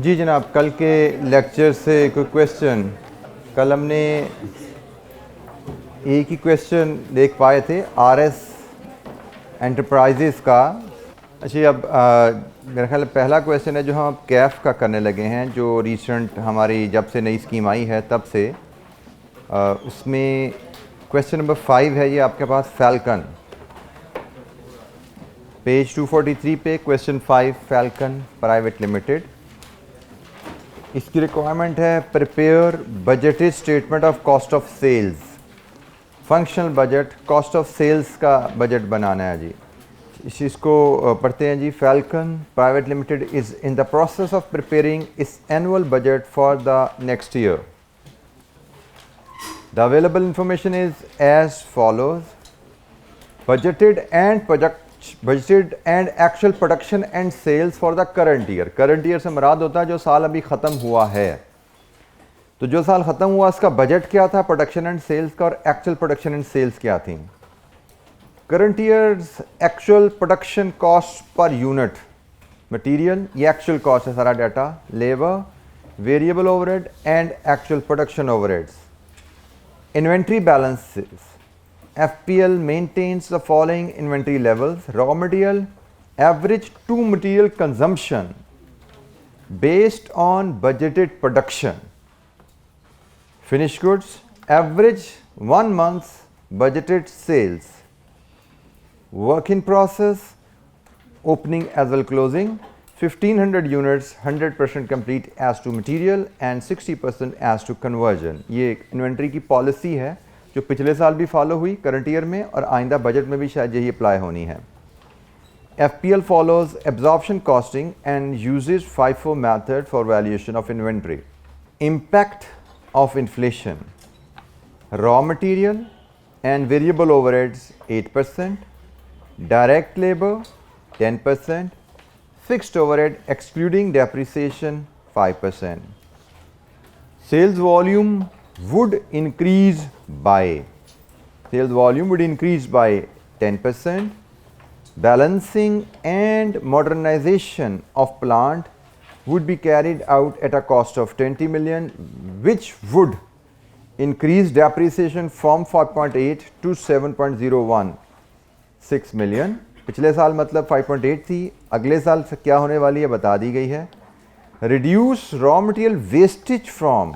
जी जनाब, कल के लेक्चर से कोई क्वेश्चन, कल हमने एक ही क्वेश्चन देख पाए थे आरएस एंटरप्राइजेस का। अच्छा, अब मेरा ख्याल पहला क्वेश्चन है जो हम कैफ का करने लगे हैं, जो रिसेंट हमारी जब से नई स्कीम आई है तब से। उसमें क्वेश्चन नंबर 5 है, ये आपके पास फैल्कन, पेज 243 पे क्वेश्चन 5 फैल्कन प्राइवेट लिमिटेड। इसकी रिक्वायरमेंट है prepare budgeted statement of cost of sales, functional budget, cost of sales का बजट बनाना है जी। इस चीज़ को पढ़ते हैं जी। Falcon private limited is in the process of preparing its annual budget for the next year. The available information is as follows: budgeted and actual production and sales for the current year. Current year से मुराद होता है जो साल अभी ख़त्म हुआ है। तो जो साल ख़त्म हुआ उसका बजट क्या था प्रोडक्शन एंड सेल्स का, और एक्चुअल प्रोडक्शन एंड सेल्स क्या थी। Current years actual production cost per unit material, ये एक्चुअल कॉस्ट है सारा data. Labour, variable overhead and actual production overheads. Inventory balances, FPL maintains the following inventory levels: raw material, average to material consumption based on budgeted production; finished goods, average 1 month's budgeted sales; work in process, opening as well closing, 1500 units, 100% complete as to material and 60% as to conversion। ये inventory की policy है जो पिछले साल भी follow हुई current year में, और आइंदा बजट में भी शायद यही अप्लाई होनी है। FPL follows absorption costing and uses FIFO method for valuation of inventory. Impact of inflation: raw material and variable overheads 8%, direct labor 10%, fixed overhead excluding depreciation 5%. Sales volume would increase by 10%. Balancing and modernization of plant would be carried out at a cost of 20 million, which would increase depreciation from 5.8 to 7.016 million। पिछले साल मतलब 5.8 थी, अगले साल क्या होने वाली है बता दी गई है। Reduce raw material wastage from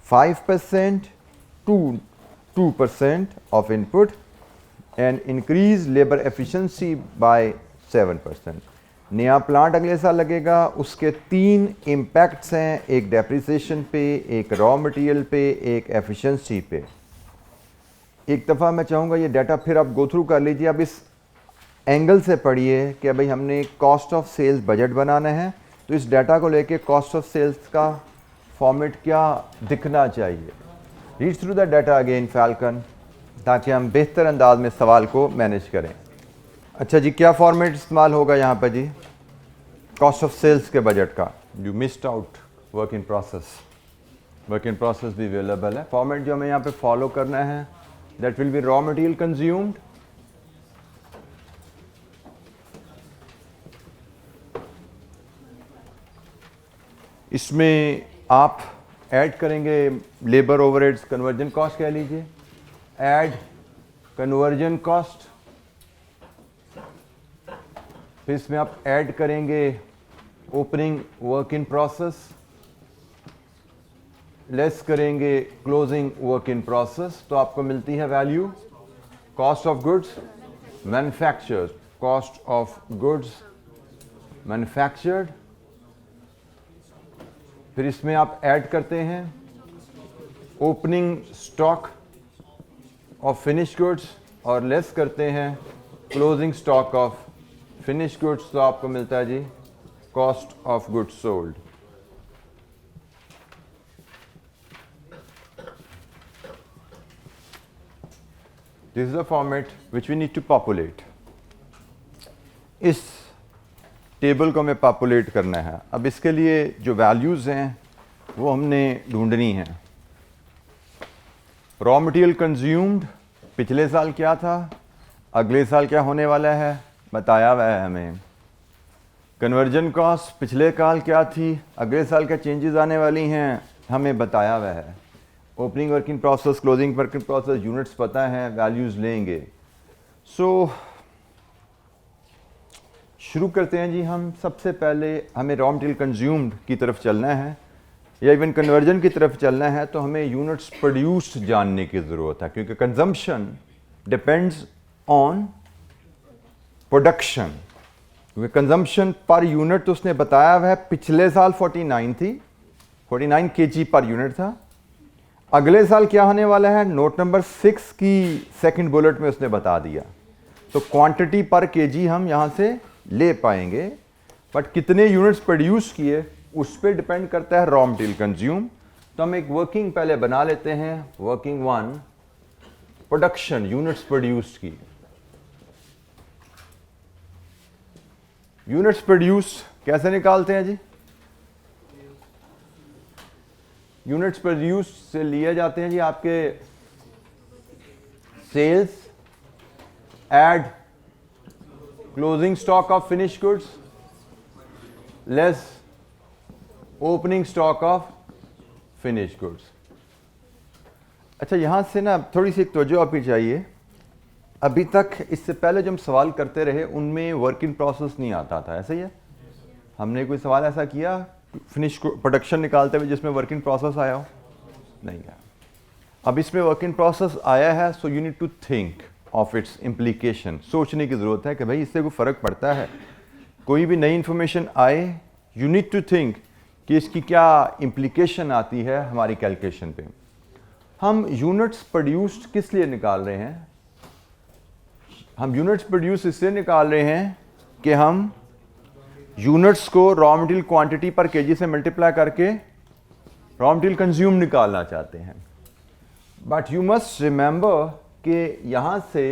5% to 2% of input and increase labor efficiency by 7%। नया प्लांट अगले साल लगेगा, उसके 3 इम्पैक्ट्स हैं, एक डेप्रिसिएशन पे, एक रॉ मटेरियल पे, एक एफिशिएंसी पे। एक दफ़ा मैं चाहूँगा ये डाटा फिर आप गो थ्रू कर लीजिए। अब इस एंगल से पढ़िए कि भाई हमने कॉस्ट ऑफ सेल्स बजट बनाना है, तो इस डाटा को लेके कॉस्ट ऑफ सेल्स का फॉर्मेट क्या दिखना चाहिए। Read through the data again falcon, ताकि हम बेहतर अंदाज में सवाल को मैनेज करें। अच्छा जी, क्या फॉर्मेट इस्तेमाल होगा यहाँ पर जी कॉस्ट ऑफ सेल्स के बजट का? You missed out work in process. Work in process भी अवेलेबल है। फॉर्मेट जो हमें यहाँ पे फॉलो करना है, that will be raw material consumed, इसमें आप ऐड करेंगे लेबर ओवरहेड्स, कन्वर्जन कॉस्ट कह लीजिए, ऐड कन्वर्जन कॉस्ट। फिर इसमें आप ऐड करेंगे opening work in process, less करेंगे क्लोजिंग वर्क इन प्रोसेस, तो आपको मिलती है value cost of goods manufactured, cost of goods manufactured. फिर इसमें आप ऐड करते हैं opening stock of finish goods और लेस करते हैं closing stock of finish goods, तो आपको मिलता है जी cost of goods sold. This is the format which we need to populate. इस टेबल को हमें पॉपुलेट करना है। अब इसके लिए जो वैल्यूज़ हैं वो हमने ढूंढनी है। रॉ मटेरियल कंज्यूम्ड पिछले साल क्या था, अगले साल क्या होने वाला है बताया हुआ है हमें। कन्वर्जन कॉस्ट पिछले साल क्या थी, अगले साल क्या चेंजेस आने वाली हैं, हमें बताया हुआ है। Opening work in process, closing work in process, units पता है, वैल्यूज़ लेंगे। सो शुरू करते हैं जी। हम सबसे पहले हमें रॉ मटेरियल कंज्यूम्ड की तरफ चलना है या इवन कन्वर्जन की तरफ चलना है, तो हमें यूनिट्स प्रोड्यूस्ड जानने की ज़रूरत है, क्योंकि कंजम्पशन डिपेंड्स ऑन प्रोडक्शन। क्योंकि कंजम्पशन पर यूनिट तो उसने बताया हुआ है, पिछले साल 49 थी, 49 केजी पर यूनिट था। अगले साल क्या होने वाला है, नोट नंबर 6 की सेकंड बुलेट में उसने बता दिया। तो क्वांटिटी पर केजी हम यहाँ से ले पाएंगे, बट कितने यूनिट्स प्रोड्यूस किए उस पर डिपेंड करता है रॉ मटेरियल कंज्यूम। तो हम एक वर्किंग पहले बना लेते हैं। वर्किंग 1, प्रोडक्शन, यूनिट्स प्रोड्यूस की। यूनिट्स प्रोड्यूस कैसे निकालते हैं जी? यूनिट्स प्रोड्यूस से लिए जाते हैं जी आपके sales add closing stock of finish goods less opening stock of finish goods. अच्छा, यहां से ना थोड़ी सी तवज्जो आपकी चाहिए। अभी तक इससे पहले जो हम सवाल करते रहे उनमें वर्क इन प्रोसेस नहीं आता था, ऐसा ही है? हमने कोई सवाल ऐसा किया फिनिश प्रोडक्शन निकालते हुए जिसमें वर्क इन प्रोसेस आया हो? नहीं आया। अब इसमें वर्क इन प्रोसेस आया है, so you need to think of its implication. सोचने की ज़रूरत है कि भाई इससे कोई फ़र्क पड़ता है। कोई भी नई इंफॉर्मेशन आए, यू नीड टू थिंक कि इसकी क्या इम्प्लीकेशन आती है हमारी कैलकुलेशन पे। हम यूनिट्स प्रोड्यूस्ड किस लिए निकाल रहे हैं? हम यूनिट्स प्रोड्यूस इससे निकाल रहे हैं कि हम यूनिट्स को रॉ मटेरियल क्वांटिटी पर केजी से मल्टीप्लाई करके रॉ मटेरियल कंज्यूम निकालना चाहते हैं। बट यू मस्ट रिमेंबर कि यहाँ से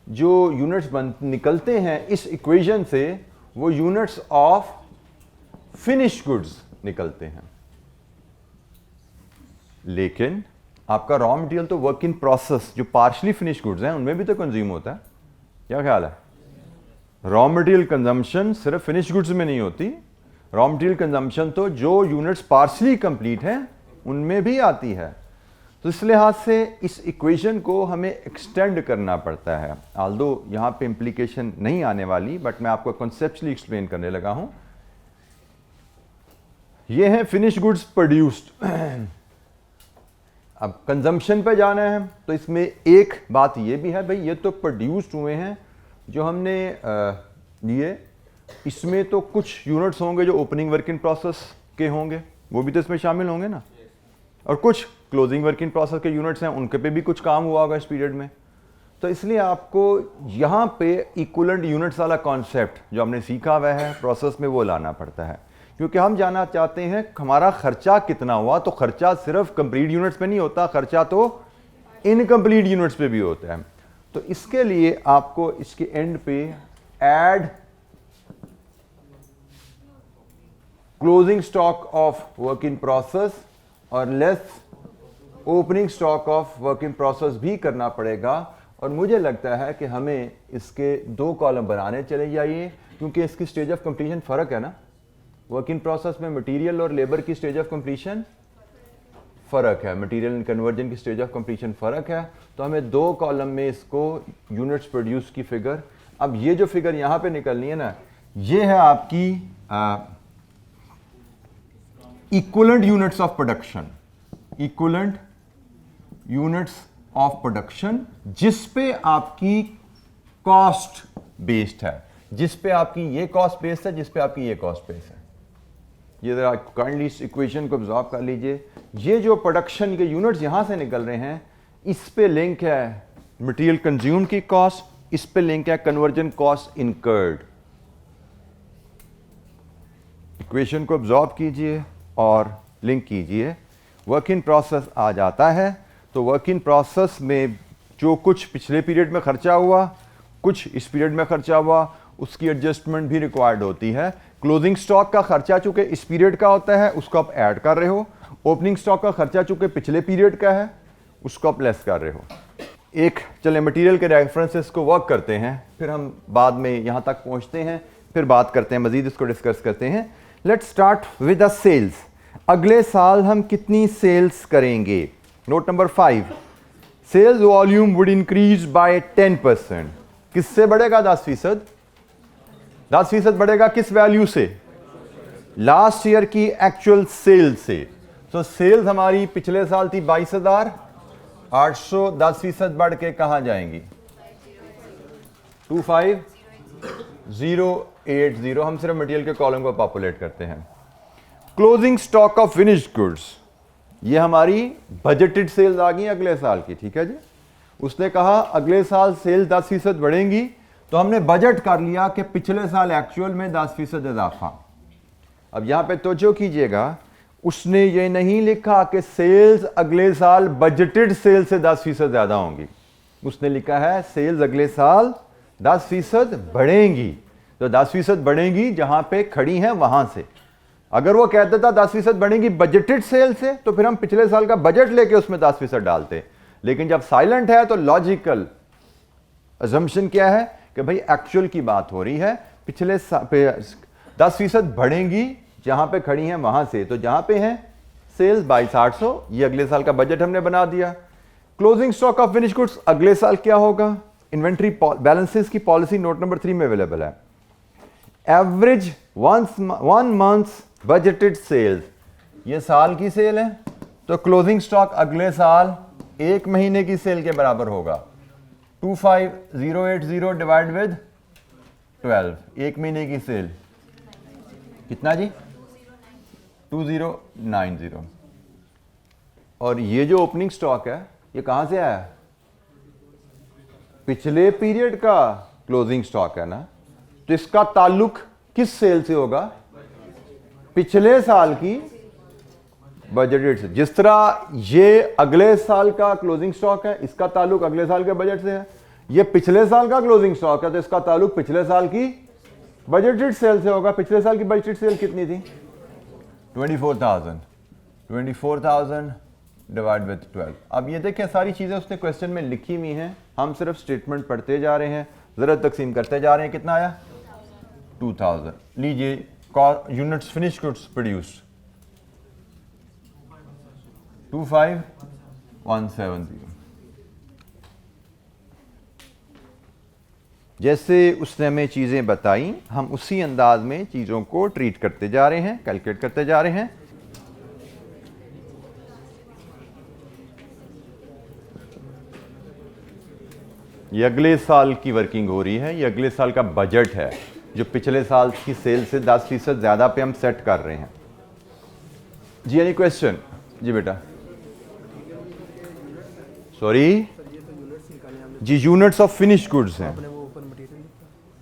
जो यूनिट्स निकलते हैं इस इक्वेशन से, वो यूनिट्स ऑफ फिनिश गुड्स निकलते हैं। लेकिन आपका रॉ मटेरियल तो वर्क इन प्रोसेस जो पार्शली फिनिश गुड्स हैं उनमें भी तो कंज्यूम होता है। क्या ख्याल है? रॉ मटेरियल कंजम्पशन सिर्फ फिनिश गुड्स में नहीं होती। रॉ मटेरियल कंजम्पशन तो जो यूनिट्स पार्शली कंप्लीट हैं उनमें भी आती है। तो इस लिहाज से इस इक्वेशन को हमें एक्सटेंड करना पड़ता है। आल्दो यहाँ पे इम्प्लीकेशन नहीं आने वाली, बट मैं आपको कॉन्सेप्चुअली एक्सप्लेन करने लगा हूँ। ये है फिनिश गुड्स प्रोड्यूस्ड। अब कंजम्पशन पे जाना है तो इसमें एक बात ये भी है, भाई ये तो प्रोड्यूस्ड हुए हैं जो हमने लिए, इसमें तो कुछ यूनिट्स होंगे जो ओपनिंग वर्क इन प्रोसेस के होंगे, वो भी तो इसमें शामिल होंगे ना, और कुछ क्लोजिंग वर्क इन प्रोसेस के यूनिट्स हैं उनके पे भी कुछ काम हुआ होगा इस पीरियड में। तो इसलिए आपको यहाँ पे इक्विवेलेंट यूनिट्स वाला कॉन्सेप्ट जो हमने सीखा हुआ है प्रोसेस में वो लाना पड़ता है, क्योंकि हम जानना चाहते हैं हमारा खर्चा कितना हुआ। तो खर्चा सिर्फ कंप्लीट यूनिट्स पे नहीं होता, खर्चा तो इनकम्प्लीट यूनिट्स पे भी होता है। तो इसके लिए आपको इसके एंड पे add closing stock of work in process और less opening stock of work in process भी करना पड़ेगा। और मुझे लगता है कि हमें इसके 2 कॉलम बनाने चले जाइए, क्योंकि इसकी स्टेज ऑफ कंप्लीशन फ़र्क है ना। वर्क इन प्रोसेस में मटेरियल और लेबर की स्टेज ऑफ कंप्लीशन फ़र्क है, मटेरियल एंड कन्वर्जन की स्टेज ऑफ कंप्लीशन फ़र्क है। तो हमें 2 कॉलम में इसको यूनिट्स प्रोड्यूस की फिगर, अब ये जो फिगर यहाँ पे निकलनी है ना, ये है आपकी equivalent units of production, equivalent units of production, जिस पे आपकी कॉस्ट बेस्ड है, जिस पे आपकी ये कॉस्ट बेस्ड है, जिस पे आपकी ये कॉस्ट बेस्ड है। ये जरा काइंडली इस इक्वेशन को ऑब्जर्व कर लीजिए। ये जो प्रोडक्शन के यूनिट्स यहां से निकल रहे हैं, इस पे लिंक है मटेरियल कंज्यूम की कॉस्ट, इस पे लिंक है कन्वर्जन कॉस्ट इनकर्ड। इक्वेशन को ऑब्जर्व कीजिए और लिंक कीजिए। वर्क इन प्रोसेस आ जाता है, तो वर्क इन प्रोसेस में जो कुछ पिछले पीरियड में खर्चा हुआ, कुछ इस पीरियड में खर्चा हुआ, उसकी एडजस्टमेंट भी रिक्वायर्ड होती है। क्लोजिंग स्टॉक का खर्चा चूंकि इस पीरियड का होता है उसको आप ऐड कर रहे हो, ओपनिंग स्टॉक का खर्चा चूंकि पिछले पीरियड का है उसको आप लेस कर रहे हो। एक चले मटेरियल के रेफरेंसेस को वर्क करते हैं, फिर हम बाद में यहाँ तक पहुँचते हैं फिर बात करते हैं, मजीद इसको डिस्कस करते हैं। Let's start with the sales. अगले साल हम कितनी सेल्स करेंगे? Note number 5, sales volume would increase by 10%। किससे बढ़ेगा? 10%। 10% बढ़ेगा किस वैल्यू से? लास्ट ईयर की एक्चुअल सेल से। तो सेल्स हमारी पिछले साल थी 22,800, 10% बढ़ के कहां जाएंगी? 25080। हम सिर्फ मटेरियल के कॉलम को पॉपुलेट करते हैं। Closing stock of finished goods, ये हमारी बजटेड सेल्स आ गई अगले साल की, ठीक है जी। उसने कहा अगले साल सेल 10% बढ़ेंगी, तो हमने बजट कर लिया कि पिछले साल एक्चुअल में 10% इजाफा। अब यहां पे तवज्जो कीजिएगा, उसने ये नहीं लिखा कि सेल्स अगले साल बजटेड सेल से 10% ज्यादा होंगी। उसने लिखा है सेल्स अगले साल 10% बढ़ेंगी। तो 10% बढ़ेंगी जहां पे खड़ी हैं वहां से। अगर वो कहता था 10% बढ़ेंगी बजटेड सेल से, तो फिर हम पिछले साल का बजट लेके उसमें 10% डालते। लेकिन जब साइलेंट है तो लॉजिकल अजम्पशन क्या है कि भाई एक्चुअल की बात हो रही है, पिछले 10% बढ़ेंगी जहां पे खड़ी हैं वहां से। तो जहां पे हैं सेल्स 22,800, ये अगले साल का बजट हमने बना दिया। Closing stock of finish goods अगले साल क्या होगा? इन्वेंट्री बैलेंसेस की पॉलिसी नोट नंबर 3 में अवेलेबल है। एवरेज 1 मंथ्स बजटेड सेल्स, ये साल की सेल है, तो क्लोजिंग स्टॉक अगले साल 1 महीने की सेल के बराबर होगा। 25080 डिवाइड विद 12, 1 महीने की सेल कितना जी? 2090। और ये जो ओपनिंग स्टॉक है ये कहां से आया? पिछले पीरियड का क्लोजिंग स्टॉक है ना, तो इसका ताल्लुक किस सेल से होगा? पिछले साल की बजटेड से। जिस तरह ये अगले साल का क्लोजिंग स्टॉक है, इसका ताल्लुक अगले साल के बजट से है। ये पिछले साल का क्लोजिंग स्टॉक है, तो इसका ताल्लुक पिछले साल की बजटेड सेल से होगा। पिछले साल की बजटेड सेल कितनी थी? 24,000 डिवाइड विद 12। अब ये देखें सारी चीजें उसने क्वेश्चन में लिखी हुई हैं, हम सिर्फ स्टेटमेंट पढ़ते जा रहे हैं, जरूरत तकसीम करते जा रहे हैं। कितना आया? 2000। लीजिए यूनिट्स फिनिश गुड्स प्रोड्यूस्ड 25170। जैसे उसने हमें चीजें बताई, हम उसी अंदाज में चीजों को ट्रीट करते जा रहे हैं, कैलकुलेट करते जा रहे हैं। ये अगले साल की वर्किंग हो रही है, ये अगले साल का बजट है जो पिछले साल की सेल से 10% ज्यादा पे हम सेट कर रहे हैं जी। Any question? जी बेटा, सॉरी जी, यूनिट्स ऑफ फिनिश गुड्स हैं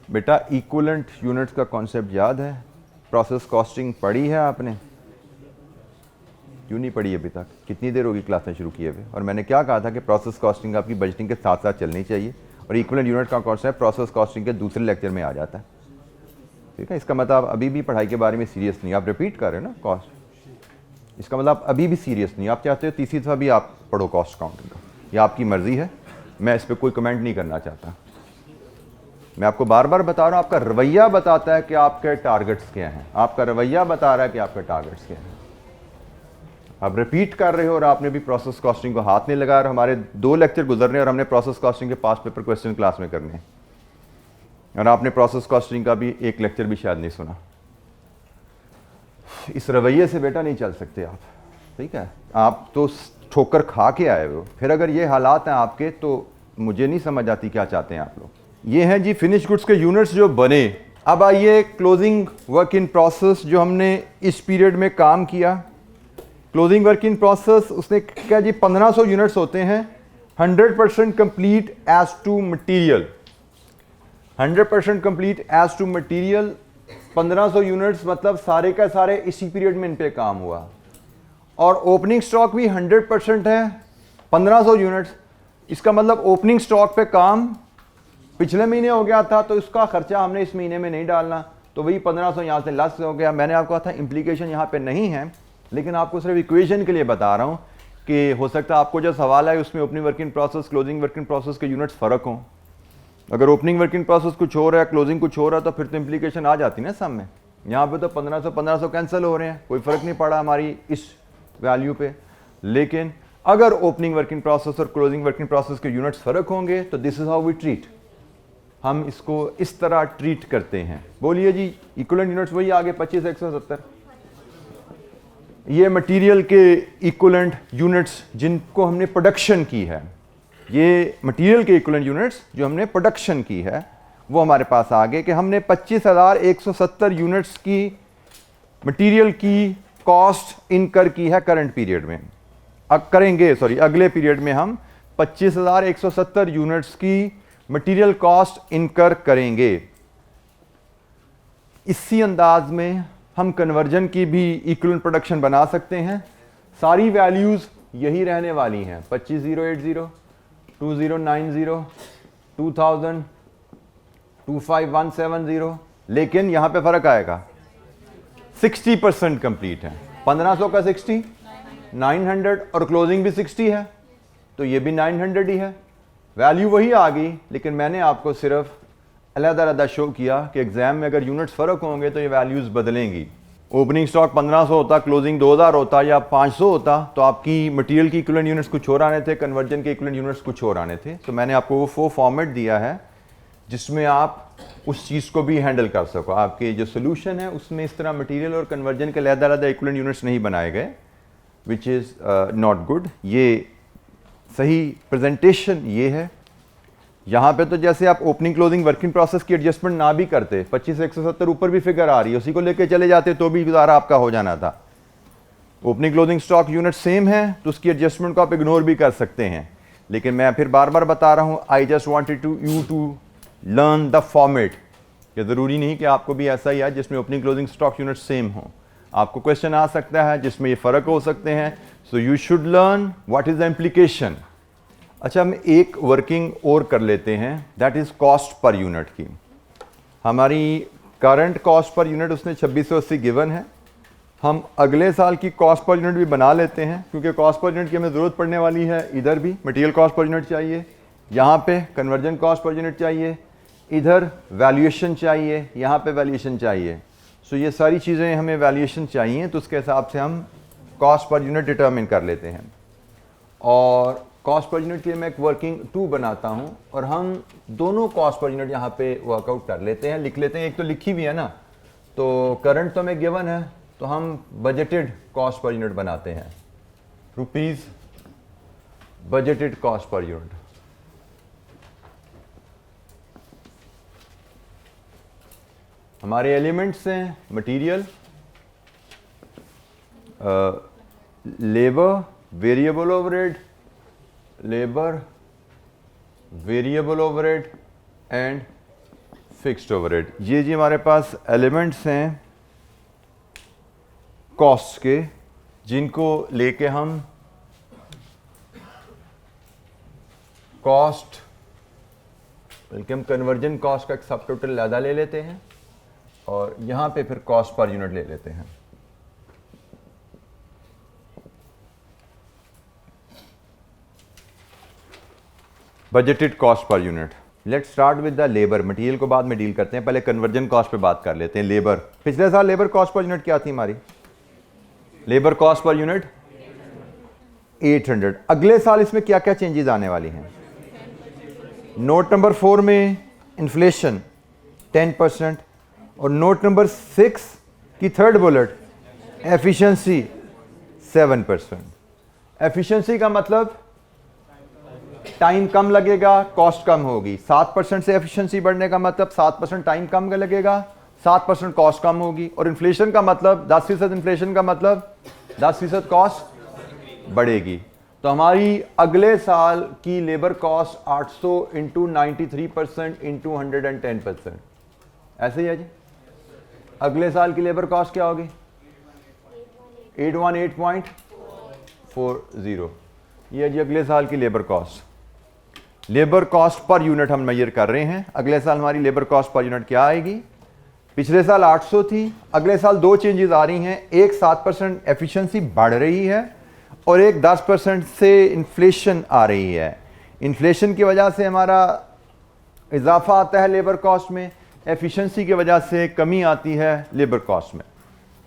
बेटा। इक्विवेलेंट यूनिट्स का कॉन्सेप्ट याद है? प्रोसेस कॉस्टिंग पढ़ी है आपने? क्यों नहीं पढ़ी अभी तक? कितनी देर होगी क्लासें शुरू किए हुए? और मैंने क्या कहा था कि प्रोसेस कॉस्टिंग आपकी बजटिंग के साथ साथ चलनी चाहिए, और इक्विवेलेंट यूनिट का कॉन्सेप्ट प्रोसेस कॉस्टिंग के दूसरे लेक्चर में आ जाता है, ठीक है। इसका मतलब आप अभी भी पढ़ाई के बारे में सीरियस नहीं, आप रिपीट कर रहे हो ना कॉस्ट, इसका मतलब आप अभी भी सीरियस नहीं। आप चाहते हो तीसरी दफ़ा भी आप पढ़ो कॉस्ट अकाउंटिंग का, यह आपकी मर्जी है, मैं इस पर कोई कमेंट नहीं करना चाहता। मैं आपको बार बार बता रहा हूँ, आपका रवैया बताता है कि आपके टारगेट्स क्या हैं, आपका रवैया बता रहा है कि आपके टारगेट्स क्या हैं। आप रिपीट कर रहे हो और आपने भी प्रोसेस कॉस्टिंग को हाथ नहीं लगाया, और हमारे 2 लेक्चर गुजरने और हमने प्रोसेस कॉस्टिंग के पास पेपर क्वेश्चन क्लास में करने हैं, और आपने प्रोसेस कॉस्टिंग का भी एक लेक्चर भी शायद नहीं सुना। इस रवैये से बेटा नहीं चल सकते आप, ठीक है। आप तो ठोकर खा के आए हो, फिर अगर ये हालात हैं आपके तो मुझे नहीं समझ आती क्या चाहते हैं आप लोग। ये हैं जी फिनिश गुड्स के यूनिट्स जो बने। अब आइए क्लोजिंग वर्क इन प्रोसेस जो हमने इस पीरियड में काम किया। क्लोजिंग वर्क इन प्रोसेस उसने क्या जी 1500 यूनिट्स होते हैं, 100% complete as to material, 100% complete as to material. 1500 units मतलब सारे का सारे इसी पीरियड में इन पे काम हुआ, और ओपनिंग स्टॉक भी 100% है 1500 यूनिट्स। इसका मतलब ओपनिंग स्टॉक पे काम पिछले महीने हो गया था, तो इसका खर्चा हमने इस महीने में नहीं डालना, तो वही 1500 यहाँ से लस हो गया। मैंने आपको कहा था इंप्लीकेशन यहाँ पे नहीं है, लेकिन आपको सिर्फ इक्वेशन के लिए बता रहा हूँ कि हो सकता है आपको जो सवाल है उसमें opening work in process closing work in process के यूनिट्स फ़र्क हों, अगर ओपनिंग वर्किंग प्रोसेस कुछ हो रहा है, क्लोजिंग कुछ हो रहा है, तो फिर तो इम्प्लीकेशन आ जाती ना सब में। यहाँ पे तो 1500 कैंसिल हो रहे हैं, कोई फ़र्क नहीं पड़ा हमारी इस वैल्यू पे। लेकिन अगर ओपनिंग वर्किंग प्रोसेस और क्लोजिंग वर्किंग प्रोसेस के यूनिट्स फ़र्क होंगे तो this is how we treat, हम इसको इस तरह ट्रीट करते हैं। बोलिए जी, इक्विवेलेंट यूनिट्स वही आगे 25 170। ये मटेरियल के इक्विवेलेंट यूनिट्स जिनको हमने प्रोडक्शन की है, ये मटेरियल के इक्विवेलेंट यूनिट्स जो हमने प्रोडक्शन की है वो हमारे पास आ गए कि हमने 25,170 यूनिट्स की मटेरियल की कॉस्ट इनकर की है करंट पीरियड में। अगले पीरियड में हम 25,170 यूनिट्स की मटेरियल कॉस्ट इनकर करेंगे। इसी अंदाज में हम कन्वर्जन की भी इक्विवेलेंट प्रोडक्शन बना सकते हैं। सारी वैल्यूज यही रहने वाली हैं, 25080, 2090, 2000, 25170, लेकिन यहां पे फर्क आएगा, 60% कंप्लीट है। 1500 का 60 900 और क्लोजिंग भी 60 है, तो ये भी 900 ही है। वैल्यू वही आ गई, लेकिन मैंने आपको सिर्फ अलग-अलग शो किया कि एग्जाम में अगर यूनिट्स फर्क होंगे तो ये वैल्यूज बदलेंगी। ओपनिंग स्टॉक 1500 होता, क्लोजिंग 2000 होता या 500 होता, तो आपकी मटेरियल की इक्विवेलेंट यूनिट्स कुछ और आने थे, कन्वर्जन के इक्विवेलेंट यूनिट्स कुछ और आने थे। तो मैंने आपको वो फॉर्मेट दिया है जिसमें आप उस चीज़ को भी हैंडल कर सको। आपके जो सोल्यूशन है उसमें इस तरह मटेरियल और कन्वर्जन के अलग-अलग इक्विवेलेंट यूनिट्स नहीं बनाए गए, विच इज़ नॉट गुड। ये सही प्रेजेंटेशन ये है। यहाँ पे तो जैसे आप ओपनिंग क्लोजिंग वर्किंग प्रोसेस की एडजस्टमेंट ना भी करते, 25,170 ऊपर भी फिगर आ रही है, उसी को लेके चले जाते तो भी गुजारा आपका हो जाना था। Opening closing stock unit same है तो उसकी एडजस्टमेंट को आप इग्नोर भी कर सकते हैं। लेकिन मैं फिर बार बार बता रहा हूँ, I just wanted you to learn the format. ये ज़रूरी नहीं कि आपको भी ऐसा ही है जिसमें opening closing stock unit same हो। आपको क्वेश्चन आ सकता है जिसमें ये फ़र्क हो सकते हैं, so you should learn what is the implication. अच्छा, हम एक वर्किंग और कर लेते हैं, that is cost per unit की। हमारी करंट कॉस्ट पर यूनिट उसने 2680 गिवन है। हम अगले साल की कॉस्ट पर यूनिट भी बना लेते हैं, क्योंकि कॉस्ट पर यूनिट की हमें ज़रूरत पड़ने वाली है। इधर भी मटेरियल कॉस्ट पर यूनिट चाहिए, यहाँ पे कन्वर्जन कॉस्ट पर यूनिट चाहिए, इधर वैल्यूएशन चाहिए, यहाँ पे वैल्यूएशन चाहिए। सो ये सारी चीज़ें हमें वैल्यूएशन चाहिए, तो उसके हिसाब से हम कॉस्ट पर यूनिट डिटर्मिन कर लेते हैं। और कॉस्ट पर यूनिट के लिए मैं एक वर्किंग 2 बनाता हूँ और हम दोनों कॉस्ट पर यूनिट यहाँ पे वर्कआउट कर लेते हैं, लिख लेते हैं। एक तो लिखी भी है ना, तो करंट तो हमें गिवन है, तो हम बजटेड कॉस्ट पर यूनिट बनाते हैं, rupees budgeted cost per unit. हमारे एलिमेंट्स हैं material, labour, variable overhead, labour, variable overhead and fixed overhead. ये जी हमारे पास एलिमेंट्स हैं कॉस्ट के, जिनको लेके हम कॉस्ट, बल्कि हम कन्वर्जन कॉस्ट का एक सब टोटल ज़्यादा ले लेते हैं और यहाँ पे फिर कॉस्ट पर यूनिट ले लेते हैं। Budgeted cost per unit. Let's start with the labour. Material को बाद में डील करते हैं, पहले कन्वर्जन कॉस्ट पे बात कर लेते हैं। लेबर, पिछले साल लेबर कॉस्ट पर यूनिट क्या थी हमारी? Labour cost per unit 800। अगले साल इसमें क्या क्या चेंजेस आने वाली हैं? नोट नंबर 4 में इन्फ्लेशन 10% और नोट नंबर 6 की थर्ड बुलेट एफिशिएंसी 7%। एफिशिएंसी का मतलब टाइम कम लगेगा, कॉस्ट कम होगी। 7% से एफिशिएंसी बढ़ने का मतलब 7% टाइम कम लगेगा, 7% कॉस्ट कम होगी। और इन्फ्लेशन का मतलब 10% इन्फ्लेशन का मतलब 10% कॉस्ट बढ़ेगी। तो हमारी अगले साल की लेबर कॉस्ट 800 इंटू 93% इंटू 110%, ऐसे ही है जी। अगले साल की लेबर कॉस्ट क्या होगी? 818.40। ये है जी अगले साल की labour cost. Labour cost per unit हम मेजर कर रहे हैं। अगले साल हमारी लेबर कॉस्ट पर यूनिट क्या आएगी? पिछले साल 800 थी, अगले साल 2 चेंजेस आ रही हैं। एक 7% एफिशिएंसी बढ़ रही है और एक 10% से इन्फ्लेशन आ रही है। इन्फ्लेशन की वजह से हमारा इजाफा आता है लेबर कॉस्ट में, एफिशिएंसी की वजह से कमी आती है लेबर कॉस्ट में।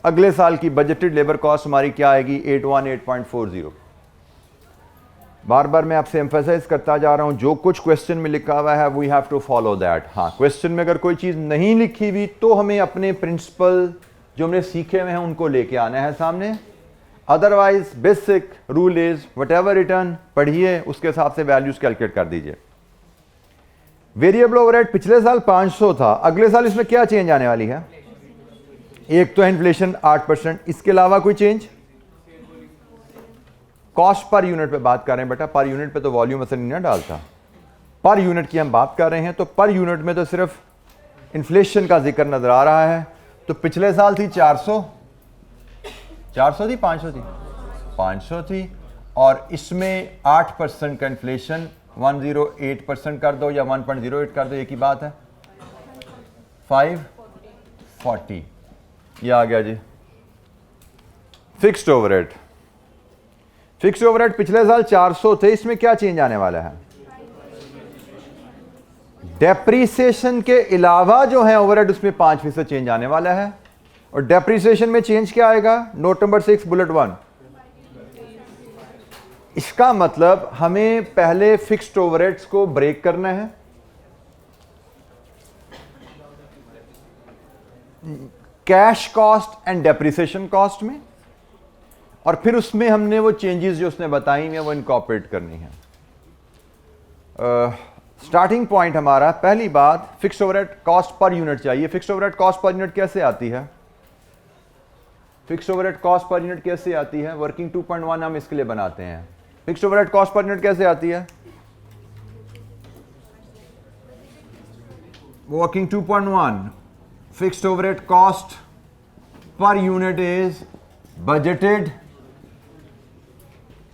अगले साल की बजटेड लेबर कॉस्ट हमारी क्या आएगी? 818.40। बार बार मैं आपसे एम्फेसाइज करता जा रहा हूं, जो कुछ क्वेश्चन में लिखा हुआ है we have to follow that. हाँ, क्वेश्चन में अगर कोई चीज़ नहीं लिखी हुई तो हमें अपने प्रिंसिपल जो हमने सीखे हुए हैं उनको लेके आना है सामने। Otherwise basic rule is whatever return पढ़िए, उसके हिसाब से वैल्यूज कैलकुलेट कर दीजिए। वेरिएबल ओवरहेड पिछले साल 500 था, अगले साल इसमें क्या चेंज आने वाली है? एक तो है इन्फ्लेशन 8%, इसके अलावा कोई चेंज? कॉस्ट पर यूनिट पे बात कर रहे हैं बेटा, पर यूनिट पे तो वॉल्यूम असर नहीं ना डालता, पर यूनिट की हम बात कर रहे हैं, तो पर यूनिट में तो सिर्फ इन्फ्लेशन का जिक्र नजर आ रहा है। तो पिछले साल थी 400 थी, 500 थी, 500 थी, और इसमें 8% का इन्फ्लेशन 108% कर दो या 1.08 कर दो, एक ही बात है, 540 ये आ गया जी। फिक्स्ड ओवरहेड, फिक्स्ड ओवरहेड पिछले साल 400 थे, इसमें क्या चेंज आने वाला है? डेप्रीसिएशन के अलावा जो है ओवरहेड उसमें 5% चेंज आने वाला है। और डेप्रीसिएशन में चेंज क्या आएगा? Note number 6 bullet 1। इसका मतलब हमें पहले फिक्स्ड ओवरहेड्स को ब्रेक करना है, cash cost and depreciation cost में, और फिर उसमें हमने वो चेंजेस जो उसने बताई हैं वो इनकॉर्पोरेट करनी है। स्टार्टिंग पॉइंट हमारा पहली बात, fixed overhead cost per unit चाहिए। Fixed overhead cost per unit कैसे आती है? Fixed overhead cost per unit कैसे आती है? वर्किंग 2.1 हम इसके लिए बनाते हैं। Fixed overhead cost per unit कैसे आती है? Working 2.1 fixed overhead cost per unit is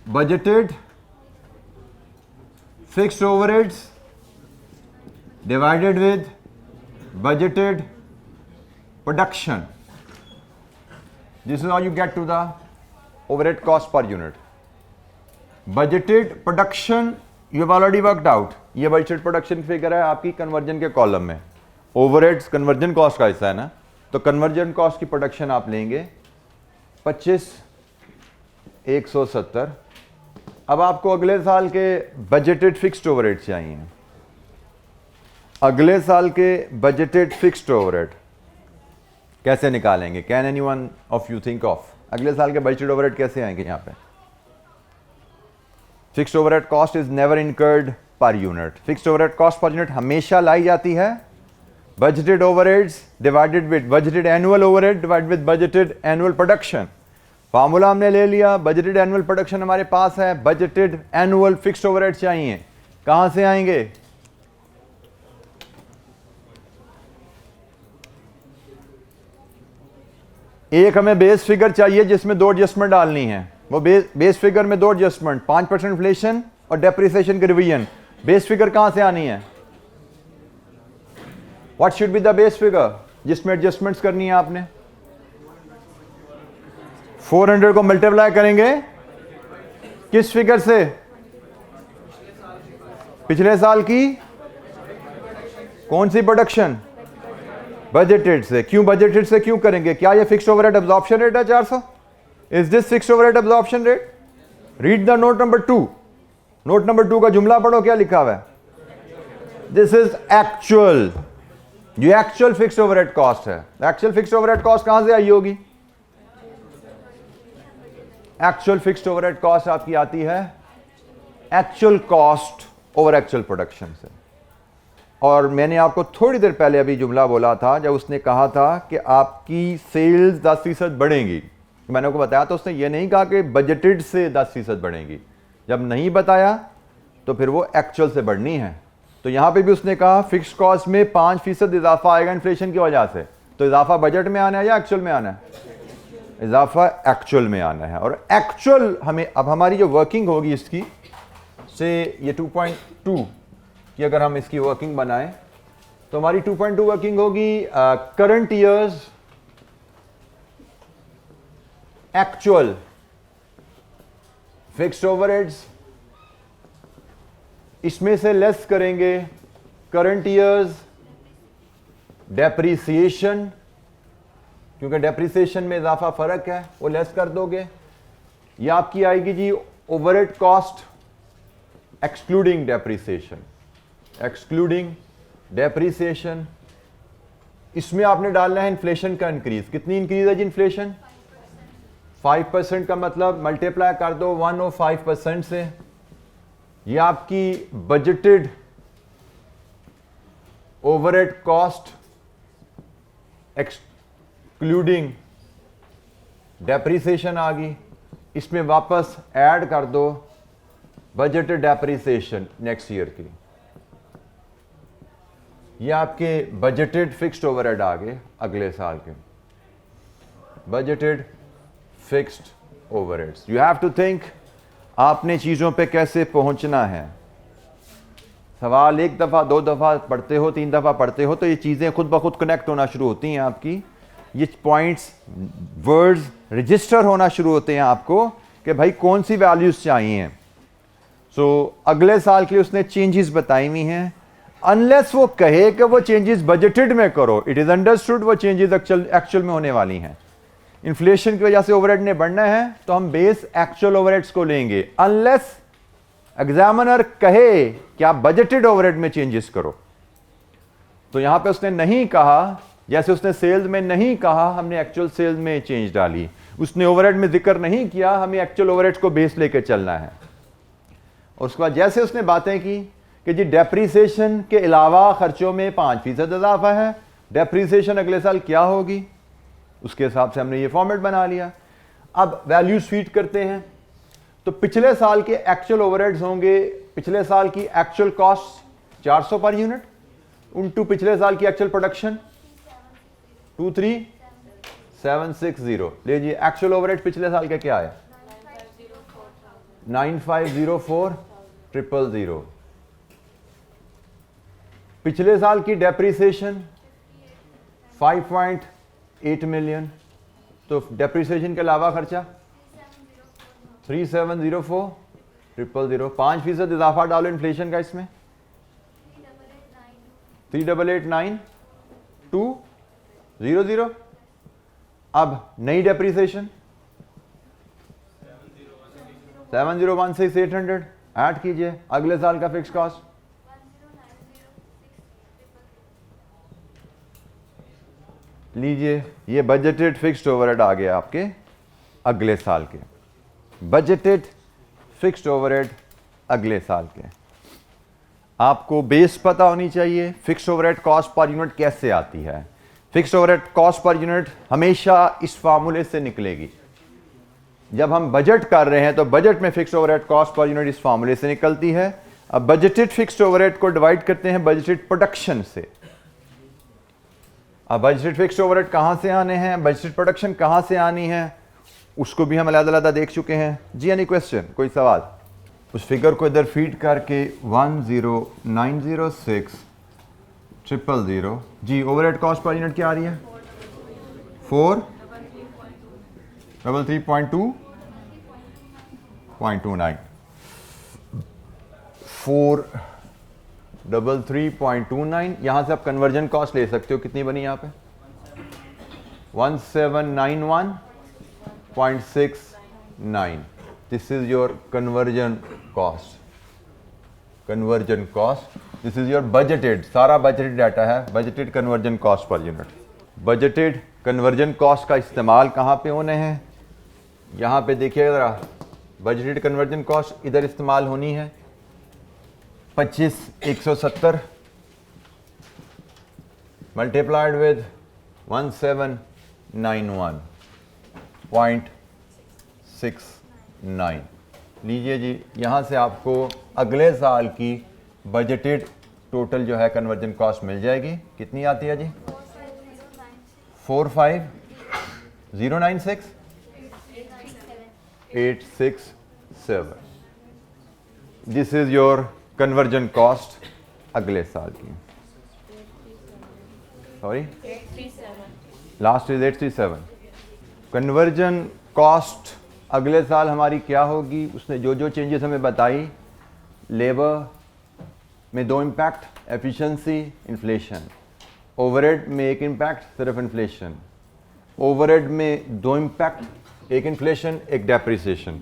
budgeted fixed overheads divided with budgeted production. This is how you get to the overhead cost per unit. Budgeted production you have already worked out. ये budgeted production figure है आपकी conversion के column में। Overheads conversion cost का हिस्सा है ना, तो कन्वर्जन कॉस्ट की प्रोडक्शन आप लेंगे 25,170। अब आपको अगले साल के बजटेड फिक्स्ड ओवरहेड चाहिए। अगले साल के बजटेड फिक्स्ड ओवरहेड कैसे निकालेंगे? Can anyone of you think of अगले साल के बजटेड ओवरहेड कैसे आएंगे? यहां पे fixed overhead cost is never incurred per unit. Fixed overhead cost per unit हमेशा लाई जाती है budgeted overheads divided with budgeted annual overhead divided with budgeted annual production. Formula हमने ले लिया, बजटेड एनुअल प्रोडक्शन हमारे पास है, बजटेड एनुअल फिक्स्ड ओवरहेड चाहिए, कहां से आएंगे? एक हमें बेस फिगर चाहिए जिसमें 2 एडजस्टमेंट डालनी है। वो बेस फिगर में 2 एडजस्टमेंट, 5% इन्फ्लेशन और डेप्रिसिएशन की रिवीजन। बेस फिगर कहां से आनी है? What should be the base figure जिसमें एडजस्टमेंट्स करनी है आपने? 400 को मल्टीप्लाई करेंगे किस फिगर से? पिछले साल की कौन सी प्रोडक्शन? बजटेड से। क्यों बजटेड से क्यों करेंगे? क्या ये फिक्स्ड ओवरहेड एब्जॉर्प्शन रेट है 400? Is this fixed overhead absorption rate? Read the note number 2। Note number 2 का जुमला पढ़ो, क्या लिखा हुआ है? This is actual. ये एक्चुअल फिक्स्ड ओवरहेड कॉस्ट है। एक्चुअल फिक्स्ड ओवरहेड कॉस्ट कहां से आई होगी? एक्चुअल फिक्स्ड ओवरहेड कॉस्ट आपकी आती है actual cost over actual production से। और मैंने आपको थोड़ी देर पहले अभी जुमला बोला था जब उसने कहा था कि आपकी सेल्स 10% बढ़ेंगी। मैंने आपको बताया तो उसने ये नहीं कहा कि बजटेड से 10% बढ़ेंगी। जब नहीं बताया तो फिर वो एक्चुअल से बढ़नी है। तो यहां पे भी उसने कहा फिक्स्ड कॉस्ट में 5% इजाफा आएगा इन्फ्लेशन की वजह से। तो इजाफा बजट में आना है या एक्चुअल में आना है? इजाफा एक्चुअल में आना है। और एक्चुअल हमें अब हमारी जो वर्किंग होगी इसकी से ये 2.2 की अगर हम इसकी वर्किंग बनाएं तो हमारी 2.2 वर्किंग होगी current years actual fixed overheads, इसमें से लेस करेंगे करंट ईयर्स डेप्रीसिएशन, क्योंकि डेप्रीसिएशन में इजाफा फर्क है वो लेस कर दोगे। ये आपकी आएगी जी overhead cost excluding depreciation, excluding depreciation. इसमें आपने डालना है इन्फ्लेशन का इंक्रीज। कितनी इंक्रीज है जी इन्फ्लेशन? 5% का मतलब मल्टीप्लाई कर दो 105% से। ये आपकी budgeted overhead cost excluding depreciation आ गई। इसमें वापस ऐड कर दो बजटेड डेप्रीसिएशन नेक्स्ट ईयर की। ये आपके बजटेड फिक्स्ड ओवरहेड आ गए अगले साल के, budgeted fixed overheads. You have to think आपने चीज़ों पे कैसे पहुंचना है। सवाल एक दफ़ा, दो दफ़ा पढ़ते हो, तीन दफ़ा पढ़ते हो तो ये चीज़ें खुद ब खुद कनेक्ट होना शुरू होती हैं आपकी। ये पॉइंट्स, वर्ड्स रजिस्टर होना शुरू होते हैं आपको कि भाई कौन सी वैल्यूज़ चाहिए। सो अगले साल के लिए उसने चेंजेस बताई हुई हैं। अनलेस वो कहे कि वो चेंजेस बजटेड में करो, इट इज़ अंडरस्टूड वो चेंजेस एक्चुअल में होने वाली हैं। इन्फ्लेशन की वजह से ओवरहेड ने बढ़ना है तो हम बेस एक्चुअल ओवरहेड्स को लेंगे, अनलेस एग्जामिनर कहे कि आप बजटेड ओवरहेड में चेंजेस करो। तो यहां पे उसने नहीं कहा, जैसे उसने सेल्स में नहीं कहा हमने एक्चुअल सेल्स में चेंज डाली, उसने ओवरहेड में जिक्र नहीं किया हमें एक्चुअल ओवरहेड्स को बेस लेकर चलना है। और उसके बाद जैसे उसने बातें की कि जी डेप्रीसिएशन के अलावा खर्चों में 5% इजाफा है, डेप्रीसिएशन अगले साल क्या होगी, उसके हिसाब से हमने ये फॉर्मेट बना लिया। अब वैल्यूज फीड करते हैं तो पिछले साल के एक्चुअल ओवरहेड्स होंगे, पिछले साल की एक्चुअल कॉस्ट 400 पर यूनिट उनटू पिछले साल की एक्चुअल प्रोडक्शन 23760। लीजिए एक्चुअल ओवरहेड पिछले साल का क्या है? 9504000। पिछले साल की डेप्रीसिएशन 5.8 मिलियन, तो डेप्रीसिएशन के अलावा खर्चा 3704000। 5% इजाफा डालो इन्फ्लेशन का इसमें 3889200। अब नई डेप्रीसिएशन 7016800 ऐड कीजिए। अगले साल का फिक्स कॉस्ट लीजिए, ये बजटेड फिक्स्ड ओवरहेड आ गया आपके अगले साल के, बजटेड फिक्स्ड ओवरहेड अगले साल के। आपको बेस पता होनी चाहिए fixed overhead cost per unit कैसे आती है। Fixed overhead cost per unit हमेशा इस फार्मूले से निकलेगी। जब हम बजट कर रहे हैं तो बजट में fixed overhead cost per unit इस फार्मूले से निकलती है। अब बजटेड फिक्स्ड ओवरहेड को डिवाइड करते हैं बजटेड प्रोडक्शन से। अब बजटेड फिक्स्ड ओवरहेड कहां से आने हैं, बजटेड प्रोडक्शन कहां से आनी है, उसको भी हम अलग-अलग देख चुके हैं जी। एनी क्वेश्चन, कोई सवाल? उस फिगर को इधर फीड करके 1090600 जी। ओवरहेड कॉस्ट पर यूनिट क्या आ रही है? 433.29 433.29। यहां से आप कन्वर्जन कॉस्ट ले सकते हो, कितनी बनी यहां पे? 1791.69। This is your conversion cost, conversion cost. This is your budgeted, सारा बजटेड डाटा है, budgeted conversion cost per unit. Budgeted conversion cost का इस्तेमाल कहां पे होने हैं? यहां पे देखिएगा जरा, बजटेड कन्वर्जन कॉस्ट इधर इस्तेमाल होनी है 25170 मल्टीप्लाइड विद 1791.69। लीजिए जी, यहाँ से आपको अगले साल की बजटेड टोटल जो है कन्वर्जन कॉस्ट मिल जाएगी। कितनी आती है जी? 45096,867। This is your conversion cost अगले साल की। Sorry, last is 837। Conversion cost अगले साल हमारी क्या होगी? उसने जो जो चेंजेस हमें बताई, लेबर, में दो इम्पैक्ट, एफिशिएंसी, इन्फ्लेशन। ओवरहेड में एक इम्पैक्ट, सिर्फ इन्फ्लेशन। ओवरहेड में दो इम्पैक्ट, एक इन्फ्लेशन, एक डेप्रिसिएशन।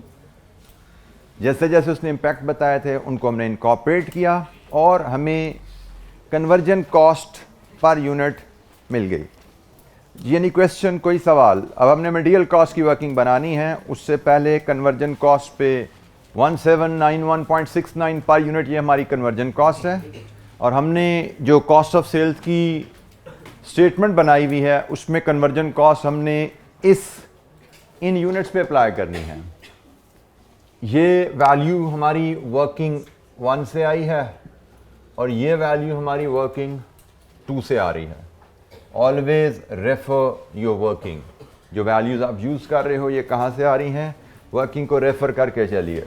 जैसे जैसे उसने इम्पैक्ट बताए थे उनको हमने इनकॉर्पोरेट किया और हमें कन्वर्जन कॉस्ट पर यूनिट मिल गई। यानी क्वेश्चन, कोई सवाल? अब हमने मटेरियल कॉस्ट की वर्किंग बनानी है, उससे पहले कन्वर्जन कॉस्ट पे 1791.69 पर यूनिट, ये हमारी कन्वर्जन कॉस्ट है। और हमने जो कॉस्ट ऑफ सेल्स की स्टेटमेंट बनाई हुई है उसमें कन्वर्जन कॉस्ट हमने इन यूनिट्स पे अप्लाई करनी है। ये वैल्यू हमारी वर्किंग 1 से आई है और ये वैल्यू हमारी वर्किंग 2 से आ रही है। Always refer your working. जो वैल्यूज आप यूज कर रहे हो ये कहां से आ रही हैं, वर्किंग को रेफर करके चलिए।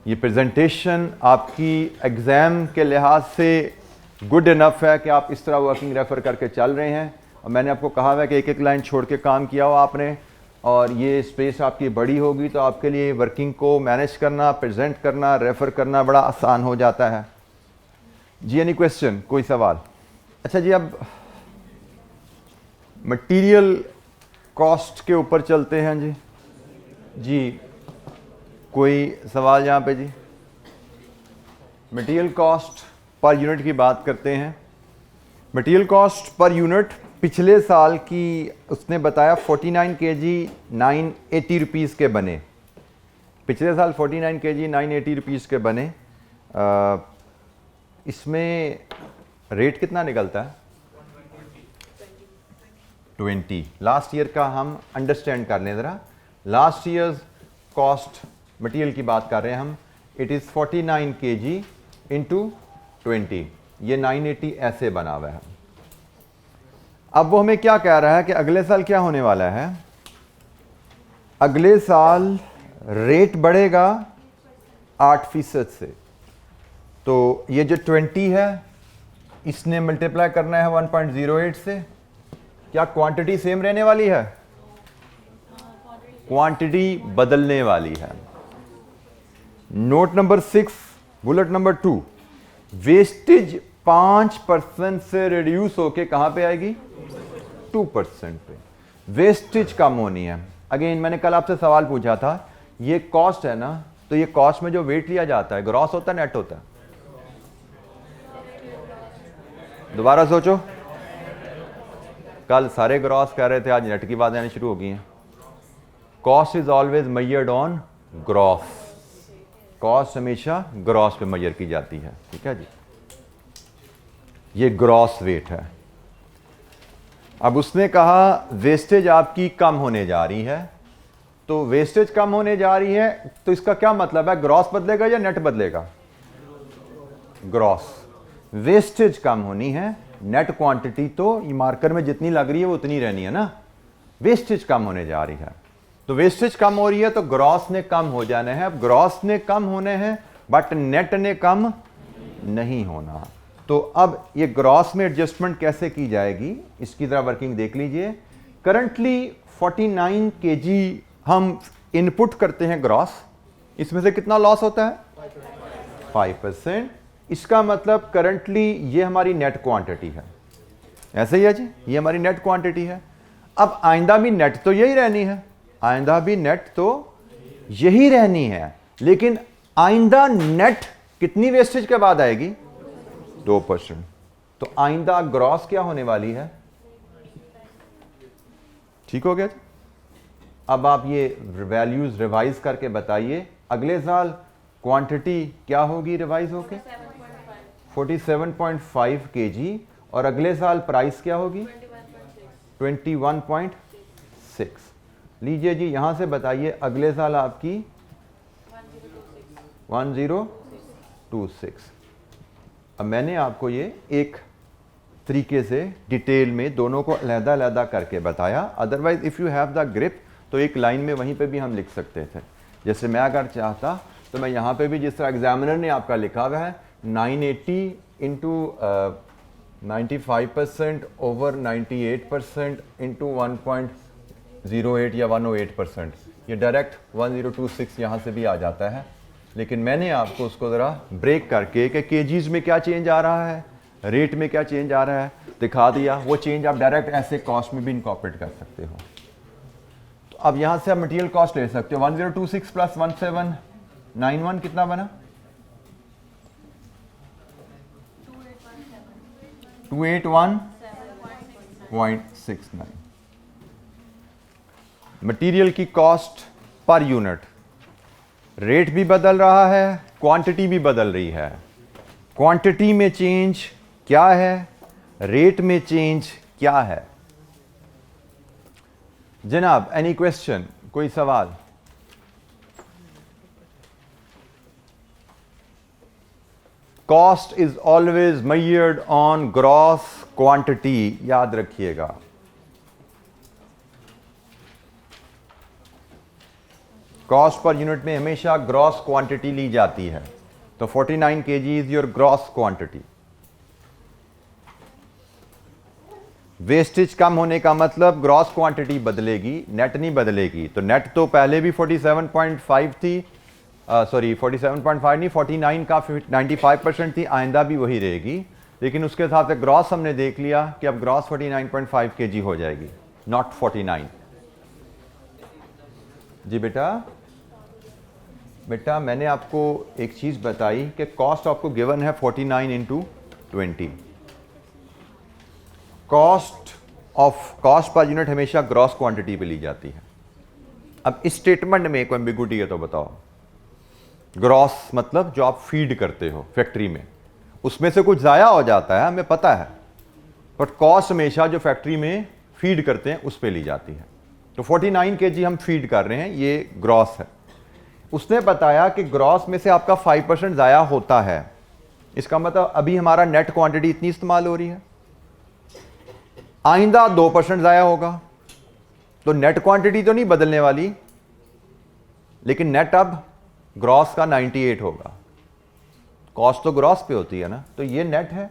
ये प्रेजेंटेशन आपकी एग्जाम के लिहाज से गुड इनफ है कि आप इस तरह वर्किंग रेफर करके चल रहे हैं। और मैंने आपको कहा है कि एक एक लाइन छोड़ के काम किया हो आपने, और ये स्पेस आपकी बड़ी होगी तो आपके लिए वर्किंग को मैनेज करना, प्रेजेंट करना, रेफर करना बड़ा आसान हो जाता है। जी एनी क्वेश्चन, कोई सवाल? अच्छा जी, अब मटेरियल कॉस्ट के ऊपर चलते हैं जी। जी कोई सवाल यहाँ पे जी? मटेरियल कॉस्ट पर यूनिट की बात करते हैं। मटेरियल कॉस्ट पर यूनिट पिछले साल की उसने बताया 49 kg 980 रुपीज़ के बने। पिछले साल 49 kg 980 रुपीज़ के बने। इसमें रेट कितना निकलता है? 20। लास्ट ईयर का हम अंडरस्टैंड कर लें ज़रा। लास्ट ईयर्स कॉस्ट मटेरियल की बात कर रहे हैं हम। इट इज़ 49 kg इंटू 20, ये 980 ऐसे बना हुआ है। अब वो हमें क्या कह रहा है कि अगले साल क्या होने वाला है? अगले साल रेट बढ़ेगा 8% से। तो ये जो 20 है इसने मल्टीप्लाई करना है 1.08 से। क्या क्वांटिटी सेम रहने वाली है? क्वांटिटी बदलने वाली है। Note number 6, bullet number 2, wastage 5% से रिड्यूस होके कहां पे आएगी? 2% पे। वेस्टेज कम होनी है। अगेन मैंने कल आपसे सवाल पूछा था, ये कॉस्ट है ना, तो ये कॉस्ट में जो वेट लिया जाता है ग्रॉस होता है नेट होता है? दोबारा सोचो, कल सारे ग्रॉस कह रहे थे, आज नेट की बातें आनी शुरू हो गई हैं। Cost is always measured on gross. Cost हमेशा ग्रॉस पे मेजर की जाती है, ठीक है जी। ये ग्रॉस वेट है। अब उसने कहा वेस्टेज आपकी कम होने जा रही है, तो वेस्टेज कम होने जा रही है तो इसका क्या मतलब है? ग्रॉस बदलेगा या नेट बदलेगा? ग्रॉस। वेस्टेज कम होनी है, नेट क्वांटिटी तो ये मार्कर में जितनी लग रही है वो उतनी रहनी है ना। वेस्टेज कम होने जा रही है, तो वेस्टेज कम हो रही है तो ग्रॉस ने कम हो जाना है। अब ग्रॉस ने कम होने हैं बट नेट ने कम नहीं होना। तो अब ये ग्रॉस में एडजस्टमेंट कैसे की जाएगी इसकी जरा वर्किंग देख लीजिए। करंटली 49 kg हम इनपुट करते हैं ग्रॉस, इसमें से कितना लॉस होता है? 5%। इसका मतलब करंटली ये हमारी नेट क्वांटिटी है, ऐसे ही है जी, ये हमारी नेट क्वांटिटी है। अब आइंदा भी नेट तो यही रहनी है, आइंदा भी नेट तो यही रहनी है, लेकिन आइंदा नेट कितनी वेस्टेज के बाद आएगी? 2%। तो आइंदा ग्रॉस क्या होने वाली है? ठीक हो गया? अब आप ये वैल्यूज रिवाइज करके बताइए, अगले साल क्वांटिटी क्या होगी रिवाइज होके? 47.5 kg, और अगले साल प्राइस क्या होगी? 21.6। लीजिए जी, यहां से बताइए अगले साल आपकी 1026। अब मैंने आपको ये एक तरीके से डिटेल में दोनों को अलग-अलग करके बताया। Otherwise if you have the grip तो एक लाइन में वहीं पे भी हम लिख सकते थे। जैसे मैं अगर चाहता तो मैं यहाँ पे भी जिस तरह एग्जामिनर ने आपका लिखा हुआ है 980 इंटू 95% ओवर 98% इंटू 1.08 या 108%, ये डायरेक्ट 1026 यहाँ से भी आ जाता है। लेकिन मैंने आपको उसको ज़रा ब्रेक करके कि केजीज़ में क्या चेंज आ रहा है, रेट में क्या चेंज आ रहा है दिखा दिया। वो चेंज आप डायरेक्ट ऐसे कॉस्ट में भी इनकॉर्पोरेट कर सकते हो। तो अब यहाँ से आप मटेरियल कॉस्ट ले सकते हो। 1026 प्लस 1791 कितना बना? 281.69। मटेरियल की कॉस्ट पर यूनिट, रेट भी बदल रहा है, क्वांटिटी भी बदल रही है। क्वांटिटी में चेंज क्या है, रेट में चेंज क्या है? जनाब एनी क्वेश्चन, कोई सवाल? Cost is always measured on gross quantity, याद रखिएगा। कॉस्ट पर यूनिट में हमेशा ग्रॉस क्वांटिटी ली जाती है। तो 49 kg is your gross quantity. Wastage कम होने का मतलब ग्रॉस क्वांटिटी बदलेगी, नेट नहीं बदलेगी। तो नेट तो पहले भी 47.5 थी, सॉरी 47.5 नहीं, 49 का 95% थी, आइंदा भी वही रहेगी। लेकिन उसके साथ ग्रॉस हमने देख लिया कि अब ग्रॉस 49.5 kg हो जाएगी, नॉट 49। जी बेटा मैंने आपको एक चीज़ बताई कि कॉस्ट आपको गिवन है 49 इंटू 20। कॉस्ट पर यूनिट हमेशा ग्रॉस क्वांटिटी पे ली जाती है। अब इस स्टेटमेंट में कोई एम्बिगुइटी है तो बताओ। ग्रॉस मतलब जो आप फीड करते हो फैक्ट्री में, उसमें से कुछ ज़ाया हो जाता है, हमें पता है, बट कॉस्ट हमेशा जो फैक्ट्री में फीड करते हैं उस पर ली जाती है। तो 49 kg हम फीड कर रहे हैं, ये ग्रॉस है। उसने बताया कि ग्रॉस में से आपका 5% ज़ाया होता है। इसका मतलब अभी हमारा नेट क्वांटिटी इतनी इस्तेमाल हो रही है, आइंदा 2% ज़ाया होगा। तो नेट क्वांटिटी तो नहीं बदलने वाली, लेकिन नेट अब ग्रॉस का 98 होगा। कॉस्ट तो ग्रॉस पे होती है ना, तो ये नेट है।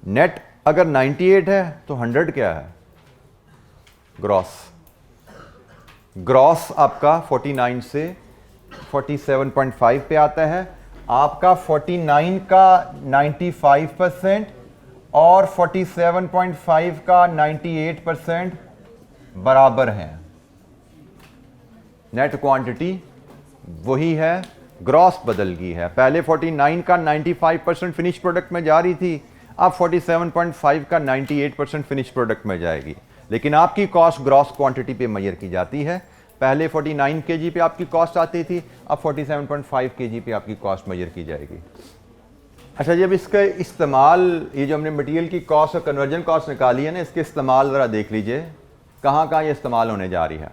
नेट अगर 98 है तो 100 क्या है? ग्रॉस आपका 49 से 47.5 पे आता है। आपका 49 का 95% और 47.5 का 98% बराबर हैं। नेट क्वांटिटी वही है, ग्रॉस बदल गई है। पहले 49 का 95% फिनिश प्रोडक्ट में जा रही थी, अब 47.5 का 98% फिनिश प्रोडक्ट में जाएगी। लेकिन आपकी कॉस्ट ग्रॉस क्वांटिटी पे मेजर की जाती है। पहले 49 kg पे आपकी कॉस्ट आती थी, अब 47.5 kg पे आपकी कॉस्ट मेजर की जाएगी। अच्छा जी, अब इसका इस्तेमाल, ये जो हमने मटेरियल की कॉस्ट और कन्वर्जन कॉस्ट निकाली है ना, इसके इस्तेमाल ज़रा देख लीजिए कहाँ कहाँ ये इस्तेमाल होने जा रही है।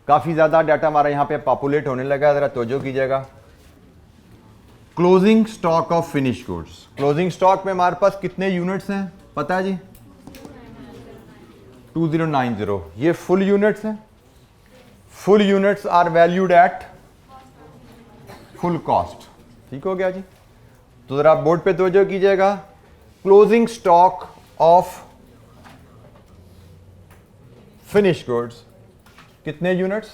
काफ़ी ज़्यादा डाटा हमारा यहाँ पे पॉपुलेट होने लगा है, ज़रा तवज्जो कीजिएगा। Closing stock of finish goods. Closing stock में हमारे पास कितने यूनिट्स हैं पता है जी? 2090। ये फुल यूनिट्स हैं। Full units are valued at full cost. ठीक हो गया जी? तो ज़रा बोर्ड पे तवज्जो कीजिएगा। Closing stock of finish goods कितने यूनिट्स?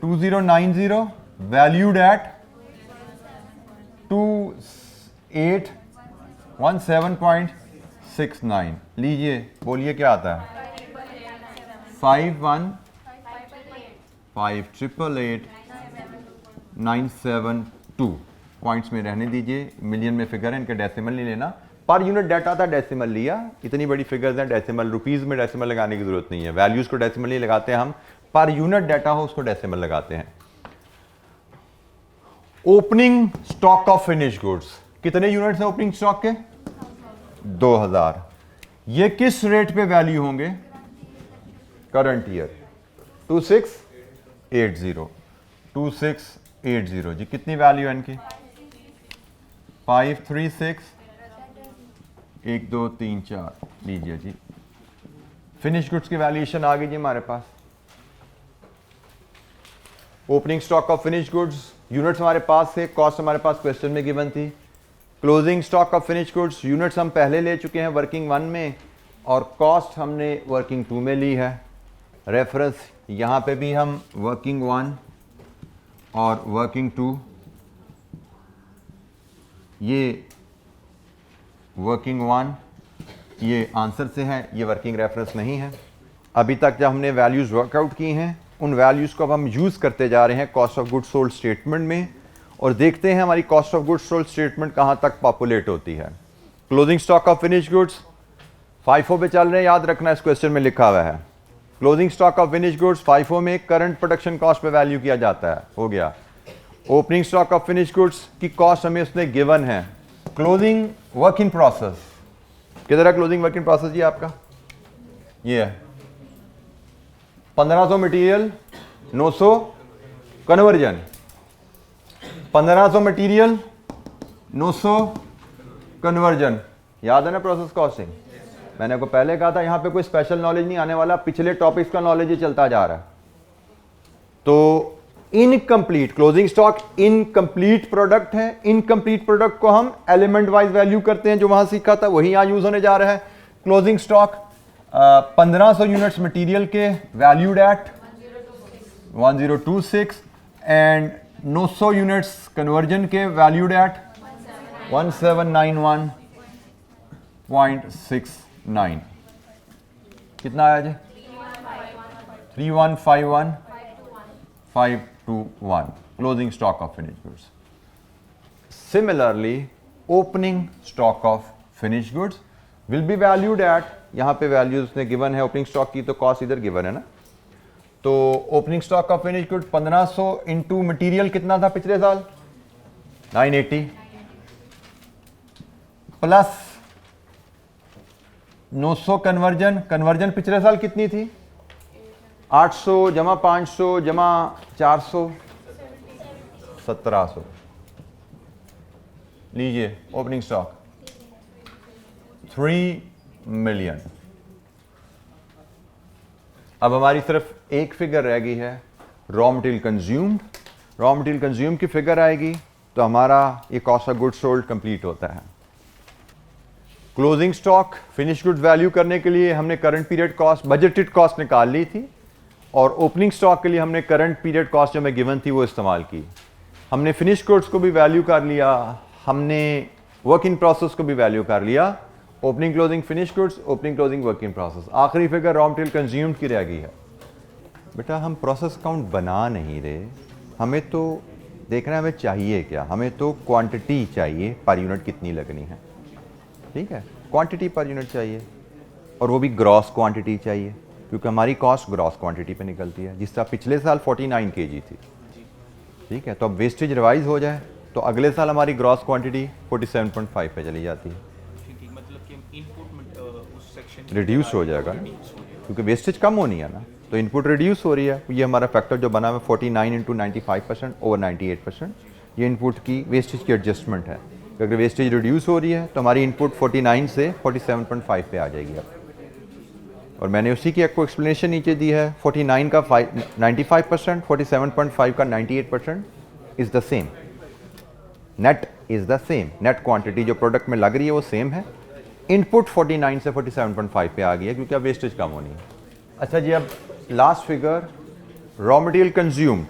2090 valued at 2817.69। लीजिए बोलिए क्या आता है? 515888972। पॉइंट्स में रहने दीजिए, मिलियन में फिगर है, इनके डेसिमल नहीं लेना। पर यूनिट डाटा था, डेसिमल लिया। इतनी बड़ी फिगर्स हैं, डेसिमल रुपीस में डेसिमल लगाने की जरूरत नहीं है। वैल्यूज को डेसिमल नहीं लगाते हम, पर यूनिट डाटा हो उसको डेसिमल लगाते हैं। Opening stock of finish goods कितने यूनिट्स हैं ओपनिंग स्टॉक के? 2000। ये किस रेट पे वैल्यू होंगे? करंट ईयर 2680 जी। कितनी वैल्यू है इनकी? 536 1 2 3 4। लीजिए जी, फिनिश गुड्स की वैल्यूएशन आ गई जी हमारे पास। Opening stock of finish goods units हमारे पास थे, कॉस्ट हमारे पास क्वेश्चन में गिवन थी। Closing stock of finish goods units हम पहले ले चुके हैं वर्किंग 1 में, और कॉस्ट हमने वर्किंग 2 में ली है। रेफरेंस यहाँ पे भी हम वर्किंग 1 और वर्किंग टू, ये वर्किंग 1, ये आंसर से है, ये वर्किंग रेफरेंस नहीं है। अभी तक जब हमने वैल्यूज़ वर्कआउट की हैं उन वैल्यूज़ को अब हम यूज़ करते जा रहे हैं cost of goods sold statement में, और देखते हैं हमारी cost of goods sold statement कहाँ तक पॉपुलेट होती है। Closing stock of finish goods FIFO पे चल रहे हैं, याद रखना इस क्वेश्चन में लिखा हुआ है। Closing stock of finish goods FIFO में करंट प्रोडक्शन कॉस्ट पे वैल्यू किया जाता है, हो गया। Opening stock of finish goods की कॉस्ट हमें उसने गिवन है। क्लोजिंग वर्क इन प्रोसेस, किधर है क्लोजिंग वर्क इन प्रोसेस जी आपका? ये है 1500 मटेरियल 900 कन्वर्जन, 1500 मटेरियल 900 कन्वर्जन, याद है ना प्रोसेस कॉस्टिंग? मैंने आपको पहले कहा था यहां पे कोई स्पेशल नॉलेज नहीं आने वाला, पिछले टॉपिक्स का नॉलेज ही चलता जा रहा है। तो incomplete closing stock incomplete product है, इनकम्प्लीट प्रोडक्ट को हम एलिमेंट वाइज वैल्यू करते हैं, जो वहां सीखा था वही यहां यूज होने जा रहा है। क्लोजिंग स्टॉक 1500 यूनिट्स मटेरियल के valued at 1026 and 900 units conversion के वैल्यूड एट 1791.69। कितना आया जी? 3151.521 closing stock of finish goods. Similarly opening stock of finish goods will be valued at, यहां पे वैल्यूज ने गिवन है ओपनिंग स्टॉक की, तो कॉस्ट इधर गिवन है ना। तो opening stock of finish goods 1500 into material कितना था पिछले साल? 980 प्लस 900 कन्वर्जन पिछले साल कितनी थी? 800 जमा 500 जमा 400 1700। लीजिए ओपनिंग स्टॉक 3 मिलियन। अब हमारी सिर्फ एक फिगर रह गई है, raw material consumed. Raw material consume की फिगर आएगी तो हमारा ये cost of goods sold complete होता है। Closing stock finish goods value करने के लिए हमने current period cost, budgeted cost निकाल ली थी, और ओपनिंग स्टॉक के लिए हमने करंट पीरियड कॉस्ट जो हमें गिवन थी वो इस्तेमाल की। हमने फिनिश गुड्स को भी वैल्यू कर लिया, हमने वर्क इन प्रोसेस को भी वैल्यू कर लिया। Opening closing finish goods, opening closing work in process. आखिरी फिगर रॉ मटेरियल कंज्यूम्ड की रह गई है। बेटा हम प्रोसेस अकाउंट बना नहीं रहे, हमें तो देखना हमें चाहिए क्या, हमें तो क्वांटिटी चाहिए पर यूनिट कितनी लगनी है, ठीक है, क्वांटिटी पर यूनिट चाहिए, और वो भी ग्रॉस क्वांटिटी चाहिए, क्योंकि हमारी कॉस्ट ग्रॉस क्वांटिटी पे निकलती है। जिस तरह पिछले साल 49 kg थी, ठीक है, तो अब वेस्टेज रिवाइज हो जाए तो अगले साल हमारी ग्रॉस क्वांटिटी 47.5 पे चली जाती है, मतलब कि इनपुट उस सेक्शन रिड्यूस हो जाएगा ना, क्योंकि वेस्टेज कम होनी है ना, तो इनपुट रिड्यूस हो रही है। ये हमारा फैक्टर जो बना है 49 इंटू 95% ओवर 98%, ये इनपुट की वेस्टेज की एडजस्टमेंट है। अगर वेस्टेज रिड्यूस हो रही है तो हमारी इनपुट 49 से 47.5 पे आ जाएगी अब। और मैंने उसी की आपको एक्सप्लेनेशन नीचे दी है, 49 का 95%, 47.5 का 98% is the same, net is the same, net quantity जो प्रोडक्ट में लग रही है वो सेम है। इनपुट 49 से 47.5 पे आ गई है क्योंकि अब वेस्टेज कम होनी है। अच्छा जी, अब last figure raw material consumed.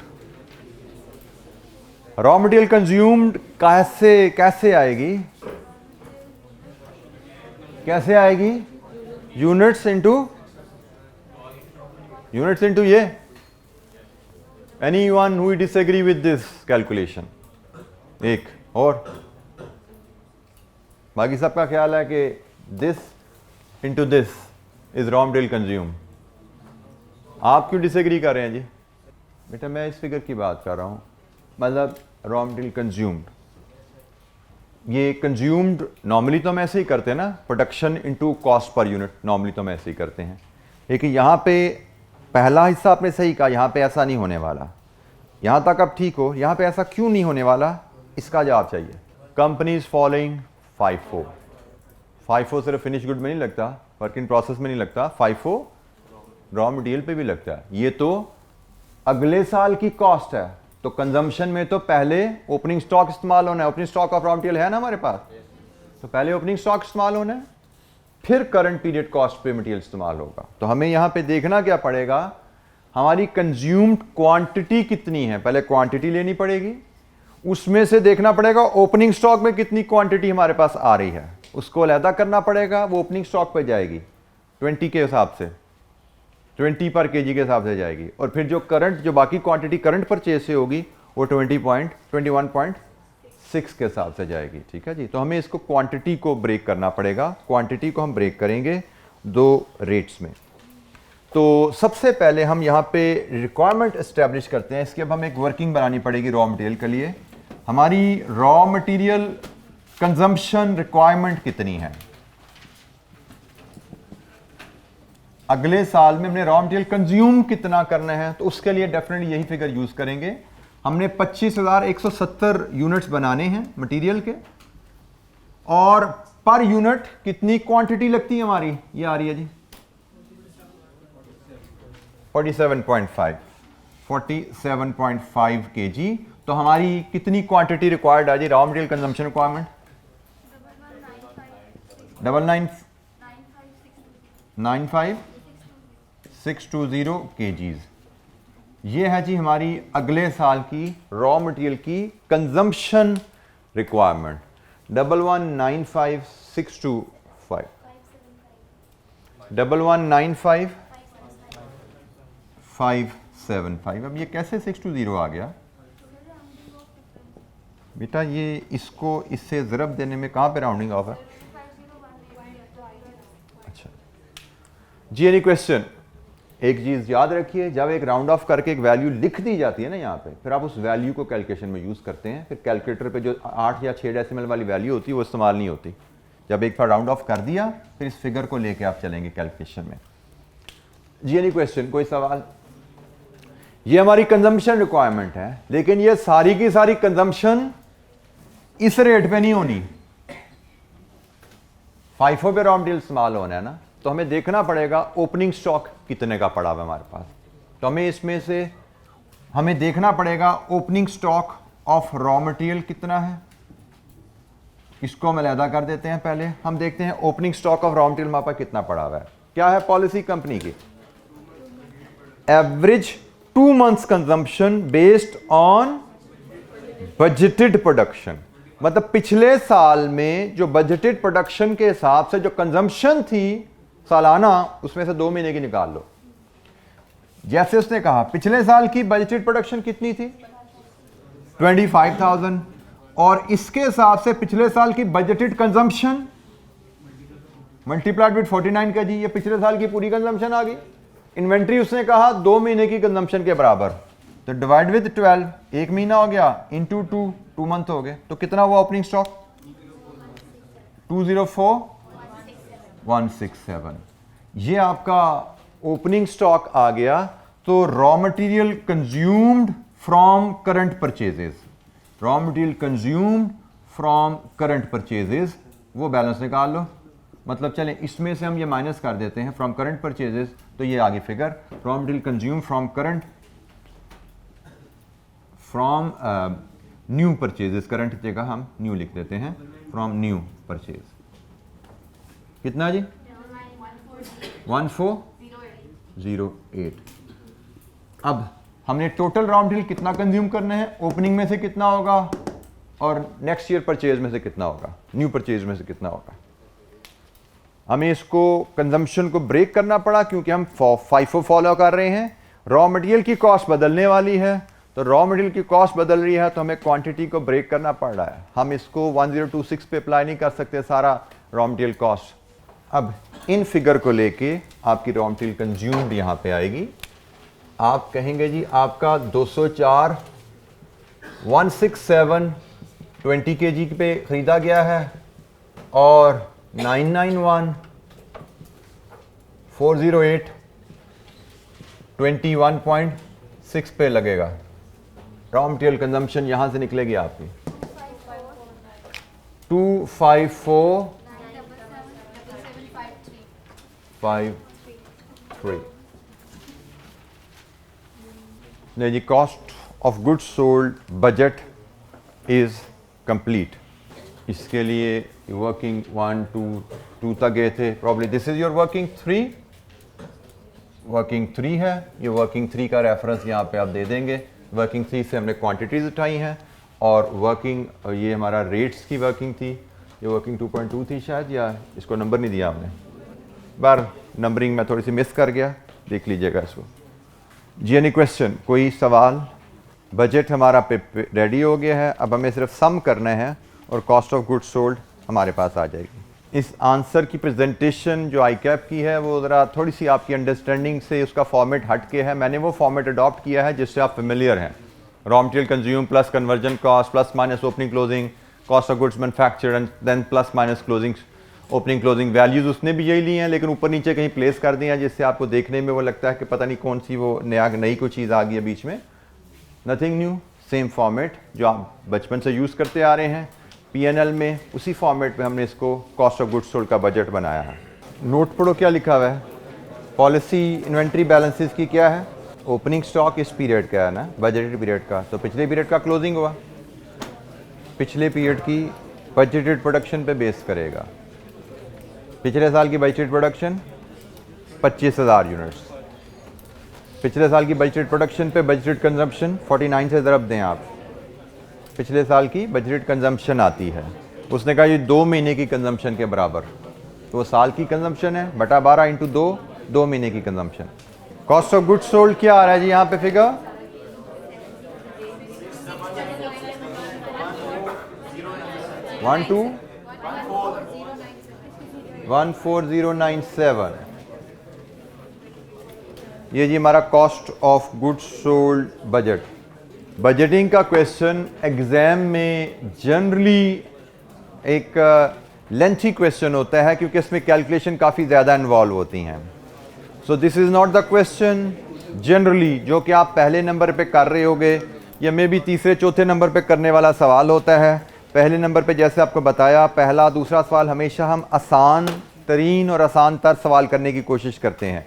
Raw material consumed कैसे आएगी, कैसे आएगी? यूनिट्स इनटू ये। Anyone who disagree with this calculation? एक और, बाकी सबका ख्याल है कि this into this is raw material consume. आप क्यों डिसएग्री कर रहे हैं जी? बेटा मैं इस फिगर की बात कर रहा हूं, मतलब रॉ मटेरियल कंज्यूम्ड। ये कंज्यूम्ड नॉर्मली तो हम ऐसे ही करते हैं ना, production into cost per unit, normally तो हम ऐसे ही करते हैं, लेकिन यहाँ पे पहला हिस्सा आपने सही कहा, यहाँ पे ऐसा नहीं होने वाला। यहाँ तक अब ठीक हो, यहाँ पे ऐसा क्यों नहीं होने वाला, इसका जवाब चाहिए। Companies following FIFO। FIFO सिर्फ फिनिश गुड में नहीं लगता, वर्क इन प्रोसेस में नहीं लगता, FIFO रॉ मटेरियल पे भी लगता है। ये तो अगले साल की कॉस्ट है, तो कंजम्पशन में तो पहले ओपनिंग स्टॉक इस्तेमाल होना है। Opening stock of raw material है ना हमारे पास, तो पहले ओपनिंग स्टॉक इस्तेमाल होना है, फिर करंट पीरियड कॉस्ट पे मटेरियल इस्तेमाल होगा। तो हमें यहाँ पे देखना क्या पड़ेगा, हमारी कंज्यूम्ड क्वांटिटी कितनी है, पहले क्वांटिटी लेनी पड़ेगी, उसमें से देखना पड़ेगा ओपनिंग स्टॉक में कितनी क्वांटिटी हमारे पास आ रही है, उसको अलहदा करना पड़ेगा, वो ओपनिंग स्टॉक पे जाएगी 20 के हिसाब से, 20 पर केजी के हिसाब से जाएगी, और फिर जो बाकी क्वांटिटी करंट परचेज से होगी वो 21.6 के हिसाब से जाएगी। ठीक है जी। तो हमें इसको क्वांटिटी को ब्रेक करना पड़ेगा। क्वांटिटी को हम ब्रेक करेंगे दो रेट्स में। तो सबसे पहले हम यहाँ पे रिक्वायरमेंट एस्टेब्लिश करते हैं। इसकी अब हमें एक वर्किंग बनानी पड़ेगी रॉ मटेरियल के लिए। हमारी रॉ मटेरियल कंजम्पशन रिक्वायरमेंट कितनी है, अगले साल में हमने रॉ मटेरियल कंज्यूम कितना करना है, तो उसके लिए डेफिनेटली यही फिगर यूज करेंगे। हमने 25,170 यूनिट्स बनाने हैं मटेरियल के, और पर यूनिट कितनी क्वांटिटी लगती है हमारी, ये आ रही है जी 47.5 kg। तो हमारी कितनी क्वांटिटी रिक्वायर्ड है जी raw material consumption requirement, 95620 kgs। ये है जी हमारी अगले साल की रॉ मटेरियल की कंजम्पशन रिक्वायरमेंट 1195,625 1195,575। अब ये कैसे 620 आ गया बेटा, ये इसको इससे ज़रब देने में कहाँ पे राउंडिंग ऑफ है? अच्छा जी, एनी क्वेश्चन? एक चीज़ याद रखिए, जब एक राउंड ऑफ करके एक वैल्यू लिख दी जाती है ना यहाँ पे, फिर आप उस वैल्यू को कैलकुलेशन में यूज़ करते हैं। फिर कैलकुलेटर पे जो 8 या 6 डेसिमल वाली वैल्यू होती है वो इस्तेमाल नहीं होती। जब एक बार राउंड ऑफ कर दिया फिर इस फिगर को लेके आप चलेंगे कैलकुलेशन में। जी एनी क्वेश्चन, कोई सवाल? ये हमारी कंजम्पशन रिक्वायरमेंट है, लेकिन ये सारी की सारी कंजम्पशन इस रेट पे नहीं होनी। FIFO पे रॉ मटेरियल इस्तेमाल होना है ना, तो हमें देखना पड़ेगा ओपनिंग स्टॉक कितने का पड़ा हुआ हमारे पास। तो हमें इसमें से हमें देखना पड़ेगा opening stock of raw material कितना है। इसको हम अलहदा कर देते हैं। पहले हम देखते हैं opening stock of raw material हमारे पास कितना पड़ा हुआ है। क्या है पॉलिसी कंपनी की? Average 2 months consumption based on budgeted production. मतलब पिछले साल में जो बजटेड प्रोडक्शन के हिसाब से जो कंजम्पशन थी सालाना, उसमें से 2 महीने की निकाल लो। जैसे उसने कहा पिछले साल की बजटेड प्रोडक्शन कितनी थी 25,000, और इसके हिसाब से पिछले साल की budgeted consumption multiplied with 49 kg, ये पिछले साल की पूरी कंजम्पशन आ गई। इन्वेंट्री उसने कहा 2 महीने की कंजम्पशन के बराबर, तो डिवाइड विद 12, 1 महीना हो गया, इंटू 2 मंथ हो गए, तो कितना हुआ ओपनिंग स्टॉक? 204,167। ये आपका ओपनिंग स्टॉक आ गया। तो raw material consumed from current purchases, raw material consumed from current purchases, वो बैलेंस निकाल लो। मतलब चलें इसमें से हम ये माइनस कर देते हैं फ्रॉम करंट परचेजेस, तो ये आगे figure raw material consume from current from new purchases, current की जगह हम न्यू लिख देते हैं, फ्रॉम न्यू परचेज। कितना जी? 1408। अब हमने टोटल रॉ मटेरियल कितना कंज्यूम करना है, ओपनिंग में से कितना होगा और नेक्स्ट ईयर परचेज में से कितना होगा, न्यू परचेज में से कितना होगा। हमें इसको कंजम्पशन को ब्रेक करना पड़ा क्योंकि हम FIFO फॉलो कर रहे हैं। रॉ मटेरियल की कॉस्ट बदलने वाली है, तो रॉ मटेरियल की कॉस्ट बदल रही है, तो हमें क्वांटिटी को ब्रेक करना पड़ रहा है। हम इसको 1026 पे अप्लाई नहीं कर सकते सारा रॉ मटेरियल कॉस्ट। अब इन फिगर को लेके आपकी रॉ मटेरियल कंज्यूम्ड यहाँ पे आएगी। आप कहेंगे जी आपका 204 167 20 kg पे खरीदा गया है, और 991 408 21.6 पे लगेगा। रॉ मटेरियल कंजम्पशन यहां से निकलेगी आपकी 254,753। नहीं जी, cost of goods sold budget is complete. इसके लिए वर्किंग 1 2 2 तक गए थे, probably this is your working 3 working 3 है, ये वर्किंग 3 का रेफरेंस यहाँ पे आप दे देंगे। वर्किंग 3 से हमने क्वांटिटीज़ उठाई हैं और वर्किंग ये हमारा रेट्स की वर्किंग थी, ये वर्किंग 2.2 थी शायद, या इसको नंबर नहीं दिया हमने, बार नंबरिंग में थोड़ी सी मिस कर गया, देख लीजिएगा इसको जी। एनी क्वेश्चन, कोई सवाल? बजट हमारा रेडी हो गया है, अब हमें सिर्फ सम करना है और कॉस्ट ऑफ गुड्स सोल्ड हमारे पास आ जाएगी। इस आंसर की प्रेजेंटेशन जो आई कैप की है वो ज़रा थोड़ी सी आपकी अंडरस्टैंडिंग से उसका फॉर्मेट हट के है। मैंने वो फॉर्मेट अडॉप्ट किया है जिससे आप फेमिलियर हैं। Raw material consume plus conversion cost plus minus opening closing cost of goods manufactured and then plus minus closing opening closing values उसने भी यही लिए हैं, लेकिन ऊपर नीचे कहीं प्लेस कर दिए हैं जिससे आपको देखने में वो लगता है कि पता नहीं कौन सी वो नई कोई चीज़ आ गई है बीच में। नथिंग न्यू, सेम फॉर्मेट जो आप बचपन से यूज़ करते आ रहे हैं। पीएनएल में उसी फॉर्मेट में हमने इसको कॉस्ट ऑफ गुड्स सोल्ड का बजट बनाया है। नोट पढ़ो क्या लिखा हुआ है। पॉलिसी इन्वेंट्री बैलेंसेस की क्या है? ओपनिंग स्टॉक इस पीरियड का है ना, बजटेड पीरियड का, तो पिछले पीरियड का क्लोजिंग हुआ, पिछले पीरियड की बजटेड प्रोडक्शन पे बेस करेगा। पिछले साल की बजटेड प्रोडक्शन 25,000 यूनिट्स, पिछले साल की बजटेड प्रोडक्शन पे बजटेड कंजम्पशन 49 से ज़रब दें आप, पिछले साल की बजटेड कंजम्पशन आती है। उसने कहा ये 2 महीने की कंजम्पशन के बराबर, तो वो साल की कंजम्पशन है बटा 12 इंटू 2 महीने की consumption. Cost of goods sold क्या आ रहा है जी यहाँ पे फिगर? 14097, ये जी हमारा cost of goods sold budget. Budgeting का क्वेश्चन एग्जाम में जनरली एक लेंथी क्वेश्चन होता है क्योंकि इसमें कैलकुलेशन काफ़ी ज़्यादा इन्वॉल्व होती हैं। So this is not the question generally जो कि आप पहले नंबर पे कर रहे होगे या मे भी तीसरे चौथे नंबर पे करने वाला सवाल होता है। पहले नंबर पे जैसे आपको बताया, पहला दूसरा सवाल हमेशा हम आसान तरीन और आसान तर सवाल करने की कोशिश करते हैं।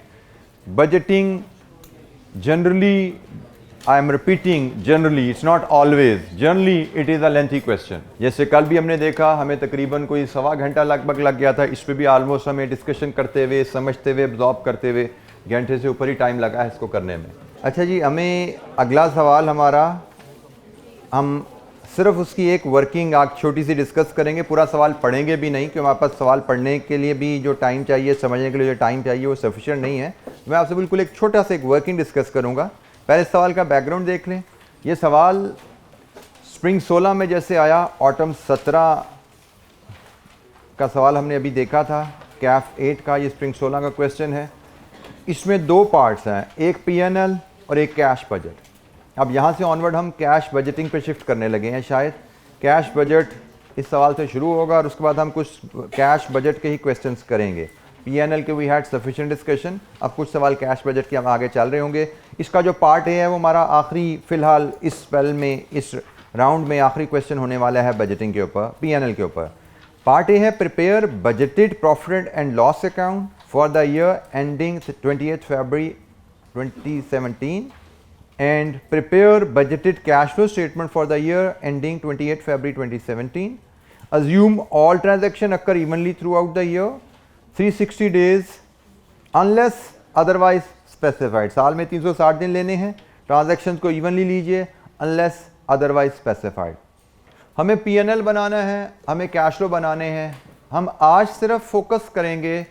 Budgeting generally, I am repeating, generally, it's not always, generally it is a lengthy question. जैसे कल भी हमने देखा, हमें तकरीबन कोई 1.25 घंटा लगभग लग गया था, इस पर भी आलमोस्ट हमें डिस्कशन करते हुए, समझते हुए, एब्जॉर्ब करते हुए घंटे से ऊपर ही टाइम लगा है इसको करने में। अच्छा जी, हमें अगला सवाल हमारा, हम सिर्फ उसकी एक वर्किंग आग छोटी सी डिस्कस करेंगे, पूरा सवाल पढ़ेंगे भी नहीं, क्योंकि हमारे पास सवाल पढ़ने के लिए भी जो टाइम चाहिए, समझने के लिए जो टाइम चाहिए वो सफिशिएंट नहीं है। मैं आपसे बिल्कुल एक छोटा सा एक वर्किंग डिस्कस करूँगा। पहले सवाल का बैकग्राउंड देख लें। ये सवाल स्प्रिंग 16 में जैसे आया, ऑटम 17 का सवाल हमने अभी देखा था, कैफ 8 का, ये स्प्रिंग 16 का क्वेश्चन है। इसमें 2 पार्ट्स हैं, एक पीएनएल और एक कैश बजट। अब यहाँ से ऑनवर्ड हम कैश बजटिंग पे शिफ्ट करने लगे हैं शायद। कैश बजट इस सवाल से शुरू होगा और उसके बाद हम कुछ कैश बजट के ही क्वेश्चंस करेंगे। पीएनएल के वी हैड सफिशिएंट डिस्कशन, अब कुछ सवाल कैश बजट के हम आगे चल रहे होंगे। इसका जो पार्ट है वो हमारा आखिरी, फिलहाल इस स्पेल में, इस राउंड में आखिरी क्वेश्चन होने वाला है बजटिंग के ऊपर, पीएनएल के ऊपर। पार्ट ए है prepare budgeted profit and loss account for the year ending 28 February 2017 and prepare budgeted cash flow statement for the year ending 28 February 2017. Assume all transactions occur evenly throughout the year, 360 days unless otherwise specified. साल में 360 दिन लेने हैं, transactions को evenly लीजिए unless otherwise specified. हमें PNL बनाना है, हमें कैश फ्लो बनाने हैं। हम आज सिर्फ फोकस करेंगे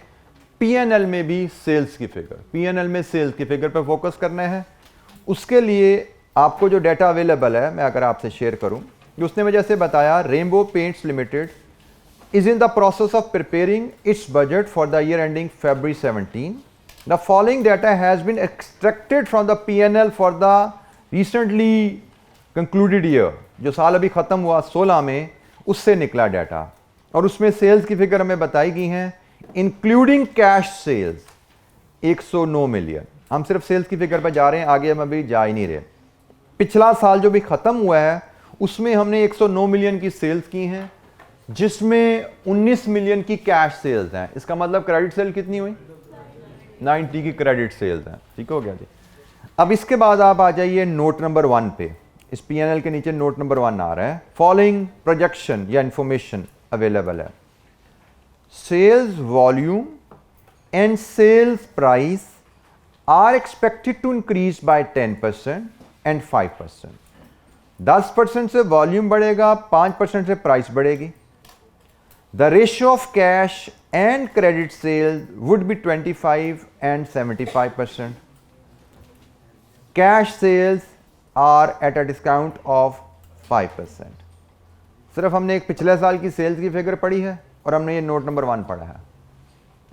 पीएनएल में भी सेल्स की फिगर, पीएनएल में सेल्स की फिगर पर फोकस करना है। उसके लिए आपको जो डाटा अवेलेबल है, मैं अगर आपसे शेयर करूं, कि उसने मुझे जैसे बताया, rainbow paints limited is in the process of preparing its budget for the year ending February 17. The following data has been extracted from the P&L for the recently concluded year. जो साल अभी ख़त्म हुआ 16 में, उससे निकला डाटा, और उसमें सेल्स की फिगर हमें बताई गई हैं, इंक्लूडिंग कैश सेल्स 109 मिलियन। हम सिर्फ सेल्स की फिगर पर जा रहे हैं, आगे हम अभी जा ही नहीं रहे। पिछला साल जो भी ख़त्म हुआ है उसमें हमने 109 मिलियन की सेल्स की हैं, जिसमें 19 मिलियन की कैश सेल्स हैं। इसका मतलब क्रेडिट सेल कितनी हुई? 90 की क्रेडिट सेल्स हैं। ठीक हो गया जी। अब इसके बाद आप आ जाइए नोट नंबर 1 पे। इस पीएनएल के नीचे नोट नंबर 1 आ रहा है। फॉलोइंग प्रोजेक्शन या इंफॉर्मेशन अवेलेबल है। Sales volume and sales price are expected to increase by 10% and 5%। 10% से वॉल्यूम बढ़ेगा, 5% से प्राइस बढ़ेगी। The ratio of cash and credit sales would be 25 and 75%। Cash sales are at a discount of 5%। सिर्फ हमने एक पिछले साल की सेल्स की फिगर पढ़ी है और हमने ये नोट नंबर 1 पढ़ा है।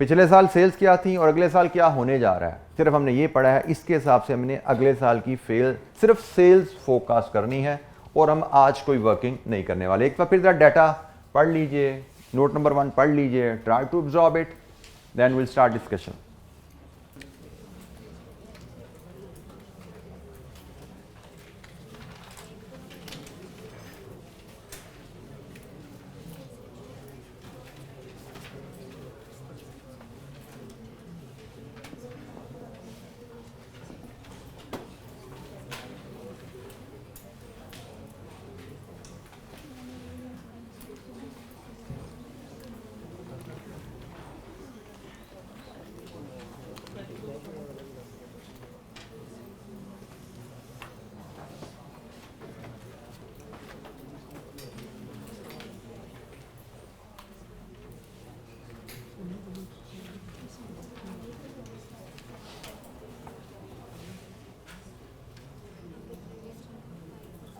पिछले साल सेल्स क्या थी और अगले साल क्या होने जा रहा है, सिर्फ हमने ये पढ़ा है। इसके हिसाब से हमने अगले साल की सिर्फ सेल्स फोरकास्ट करनी है और हम आज कोई वर्किंग नहीं करने वाले। एक बार फिर जरा डाटा पढ़ लीजिए, नोट नंबर 1 पढ़ लीजिए, try to absorb it, then will start discussion.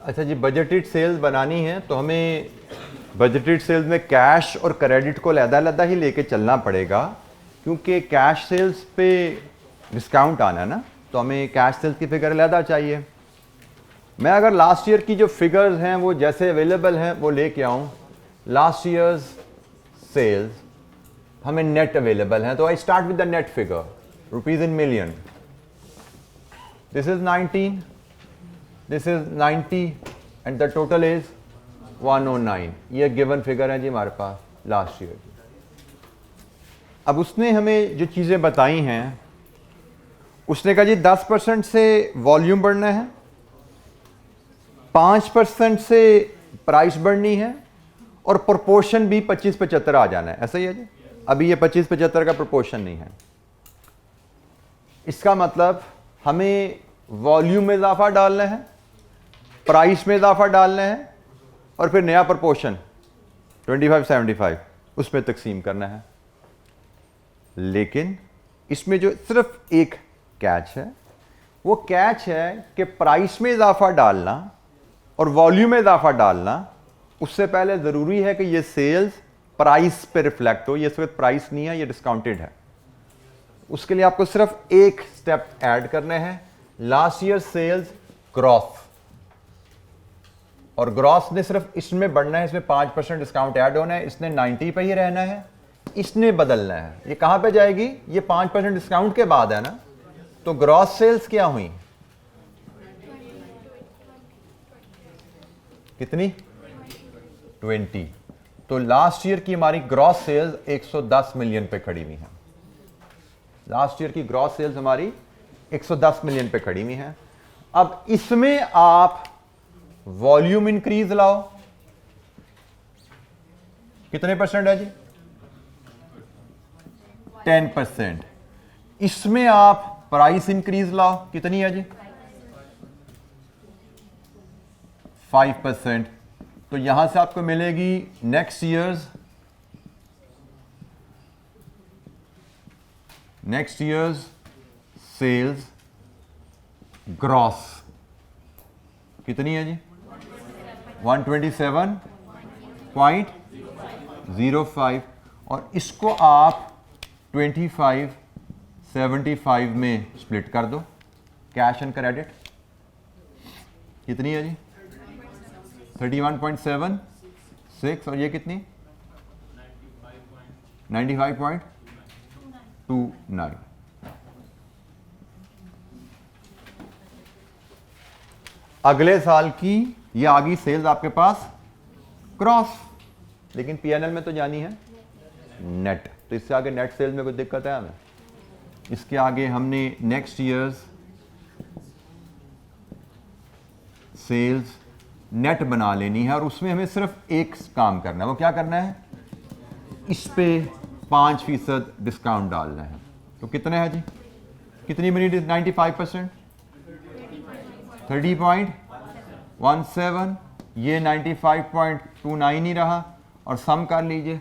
अच्छा जी, बजटेड सेल्स बनानी है तो हमें बजटेड सेल्स में कैश और क्रेडिट को अलग-अलग ही लेके चलना पड़ेगा, क्योंकि कैश सेल्स पे डिस्काउंट आना है ना, तो हमें कैश सेल्स की फिगर अलग चाहिए। मैं अगर लास्ट ईयर की जो फिगर्स हैं वो जैसे अवेलेबल हैं वो लेके आऊँ, लास्ट ईयर्स सेल्स हमें नेट अवेलेबल हैं, तो I start with the net figure rupees in million. This is 19, this is 90 and the total is 109। ये गिवन फिगर है जी हमारे पास लास्ट ईयर की। अब उसने हमें जो चीज़ें बताई हैं, उसने कहा जी 10% से वॉल्यूम बढ़ना है, 5% से प्राइस बढ़नी है और प्रोपोर्शन भी 25-75 आ जाना है। ऐसा ही है जी, अभी ये 25-75 का प्रोपोर्शन नहीं है। इसका मतलब हमें वॉल्यूम में इजाफा डालना है, प्राइस में इजाफा डालना है और फिर नया प्रोपोर्शन 25-75 उसमें तकसीम करना है। लेकिन इसमें जो सिर्फ एक कैच है, वो कैच है कि प्राइस में इजाफा डालना और वॉल्यूम में इजाफा डालना, उससे पहले ज़रूरी है कि ये सेल्स प्राइस पे रिफ्लेक्ट हो। ये इस वक्त प्राइस नहीं है, ये डिस्काउंटेड है। उसके लिए आपको सिर्फ एक स्टेप ऐड करना है, लास्ट ईयर सेल्स ग्रॉस, और ग्रॉस ने सिर्फ इसमें बढ़ना है, इसमें 5% डिस्काउंट ऐड होना है, इसने 90 पे ही रहना है, इसने बदलना है। ये कहां पे जाएगी? ये 5% डिस्काउंट के बाद है ना, तो ग्रॉस सेल्स क्या हुई? कितनी? 20। तो लास्ट ईयर की हमारी ग्रॉस सेल्स 110 मिलियन पे खड़ी हुई है। लास्ट ईयर की ग्रॉस सेल्स हमारी 110 मिलियन पे खड़ी हुई है। अब इसमें आप वॉल्यूम इंक्रीज लाओ, कितने परसेंट है जी? 10%। इसमें आप प्राइस इंक्रीज लाओ, कितनी है जी? 5%। तो यहां से आपको मिलेगी नेक्स्ट ईयर्स सेल्स ग्रॉस कितनी है जी? 127.05, और इसको आप 25-75 में स्प्लिट कर दो, कैश एंड क्रेडिट कितनी है जी? 31.76, और ये कितनी? 95.29। अगले साल की ये आ गई सेल्स आपके पास क्रॉस, लेकिन पीएनएल में तो जानी है नेट, तो इससे आगे नेट सेल्स में कोई दिक्कत है हमें? इसके आगे हमने नेक्स्ट ईयर्स सेल्स नेट बना लेनी है, और उसमें हमें सिर्फ एक काम करना है। वो क्या करना है? इस पे 5% डिस्काउंट डालना है। तो कितने है जी? कितनी बनी 95%? 30.17, ये 95.29 ही रहा, और सम कर लीजिए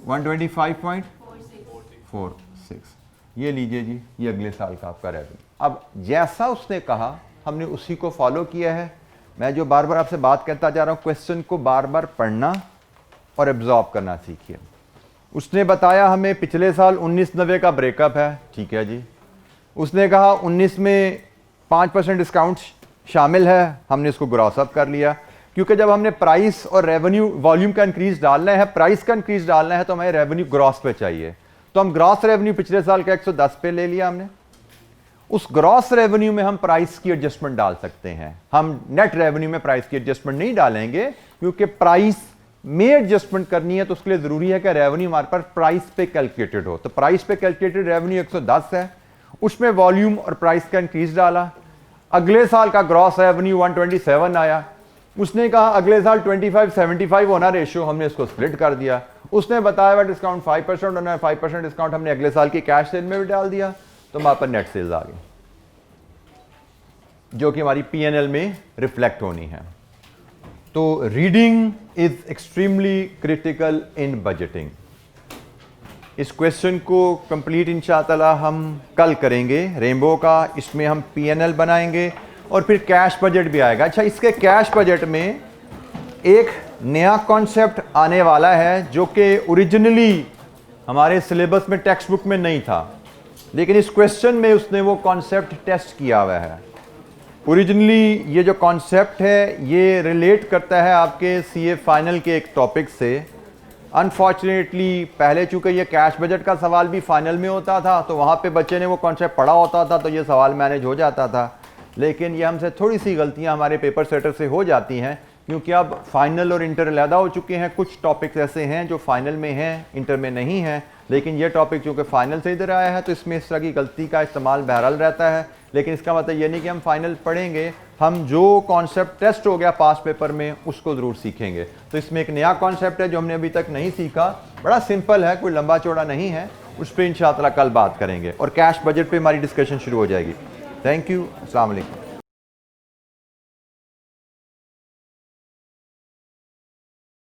125.46। ये लीजिए जी, ये अगले साल का आपका रेवेन्यू। अब जैसा उसने कहा हमने उसी को फॉलो किया है। मैं जो बार बार आपसे बात करता जा रहा हूँ, क्वेश्चन को बार बार पढ़ना और एब्जॉर्ब करना सीखिए। उसने बताया हमें पिछले साल 1990 का ब्रेकअप है, ठीक है जी। उसने कहा 19 में 5% डिस्काउंट शामिल है, हमने इसको ग्रॉस अप कर लिया, क्योंकि जब हमने प्राइस और रेवेन्यू वॉल्यूम का इंक्रीज डालना है, प्राइस का इंक्रीज डालना है, तो हमें रेवेन्यू ग्रॉस पे चाहिए। तो हम ग्रॉस रेवेन्यू पिछले साल का 110 पे ले लिया हमने। उस ग्रॉस रेवेन्यू में हम प्राइस की एडजस्टमेंट डाल सकते हैं, हम नेट रेवेन्यू में प्राइस की एडजस्टमेंट नहीं डालेंगे, क्योंकि प्राइस में एडजस्टमेंट करनी है तो उसके लिए जरूरी है कि रेवेन्यू हमारे पास प्राइस पे कैलकुलेटेड हो। तो प्राइस पे कैलकुलेटेड रेवेन्यू 110 है, उसमें वॉल्यूम और प्राइस का इंक्रीज डाला। अगले साल का ग्रॉस रेवेन्यू 127 आया। उसने कहा अगले साल 25-75 होना रेशियो, हमने इसको स्प्लिट कर दिया। उसने बताया हुआ डिस्काउंट 5% होना है, 5% डिस्काउंट हमने अगले साल की कैश सेल में भी डाल दिया, तो हमारे पर नेट सेल्स आ गई, जो कि हमारी P&L में रिफ्लेक्ट होनी है। तो reading is extremely critical in budgeting. इस क्वेश्चन को कंप्लीट इंशाअल्लाह हम कल करेंगे रेनबो का। इसमें हम P&L बनाएंगे और फिर कैश बजट भी आएगा। अच्छा, इसके कैश बजट में एक नया कॉन्सेप्ट आने वाला है जो कि ओरिजिनली हमारे सिलेबस में टेक्स्ट बुक में नहीं था, लेकिन इस क्वेश्चन में उसने वो कॉन्सेप्ट टेस्ट किया हुआ है। ओरिजिनली ये जो कॉन्सेप्ट है ये रिलेट करता है आपके CA फाइनल के एक टॉपिक से। अनफॉर्चुनेटली पहले चूंकि ये कैश बजट का सवाल भी फाइनल में होता था, तो वहाँ पे बच्चे ने वो कॉन्सेप्ट पढ़ा होता था, तो ये सवाल मैनेज हो जाता था। लेकिन ये हमसे थोड़ी सी गलतियाँ हमारे पेपर सेटर से हो जाती हैं, क्योंकि अब फाइनल और इंटर अलहदा हो चुके हैं। कुछ टॉपिक्स ऐसे हैं जो फाइनल में हैं, इंटर में नहीं हैं, लेकिन ये टॉपिक चूँकि फाइनल से इधर आया है, तो इसमें इस तरह की गलती का इस्तेमाल बहरहाल रहता है। लेकिन इसका मतलब ये नहीं कि हम फाइनल पढ़ेंगे, हम जो कॉन्सेप्ट टेस्ट हो गया पास पेपर में उसको ज़रूर सीखेंगे। तो इसमें एक नया कॉन्सेप्ट है जो हमने अभी तक नहीं सीखा, बड़ा सिंपल है, कोई लंबा चौड़ा नहीं है, उस पर इंशाअल्लाह कल बात करेंगे और कैश बजट पे हमारी डिस्कशन शुरू हो जाएगी। थैंक यू, अस्सलाम वालेकुम।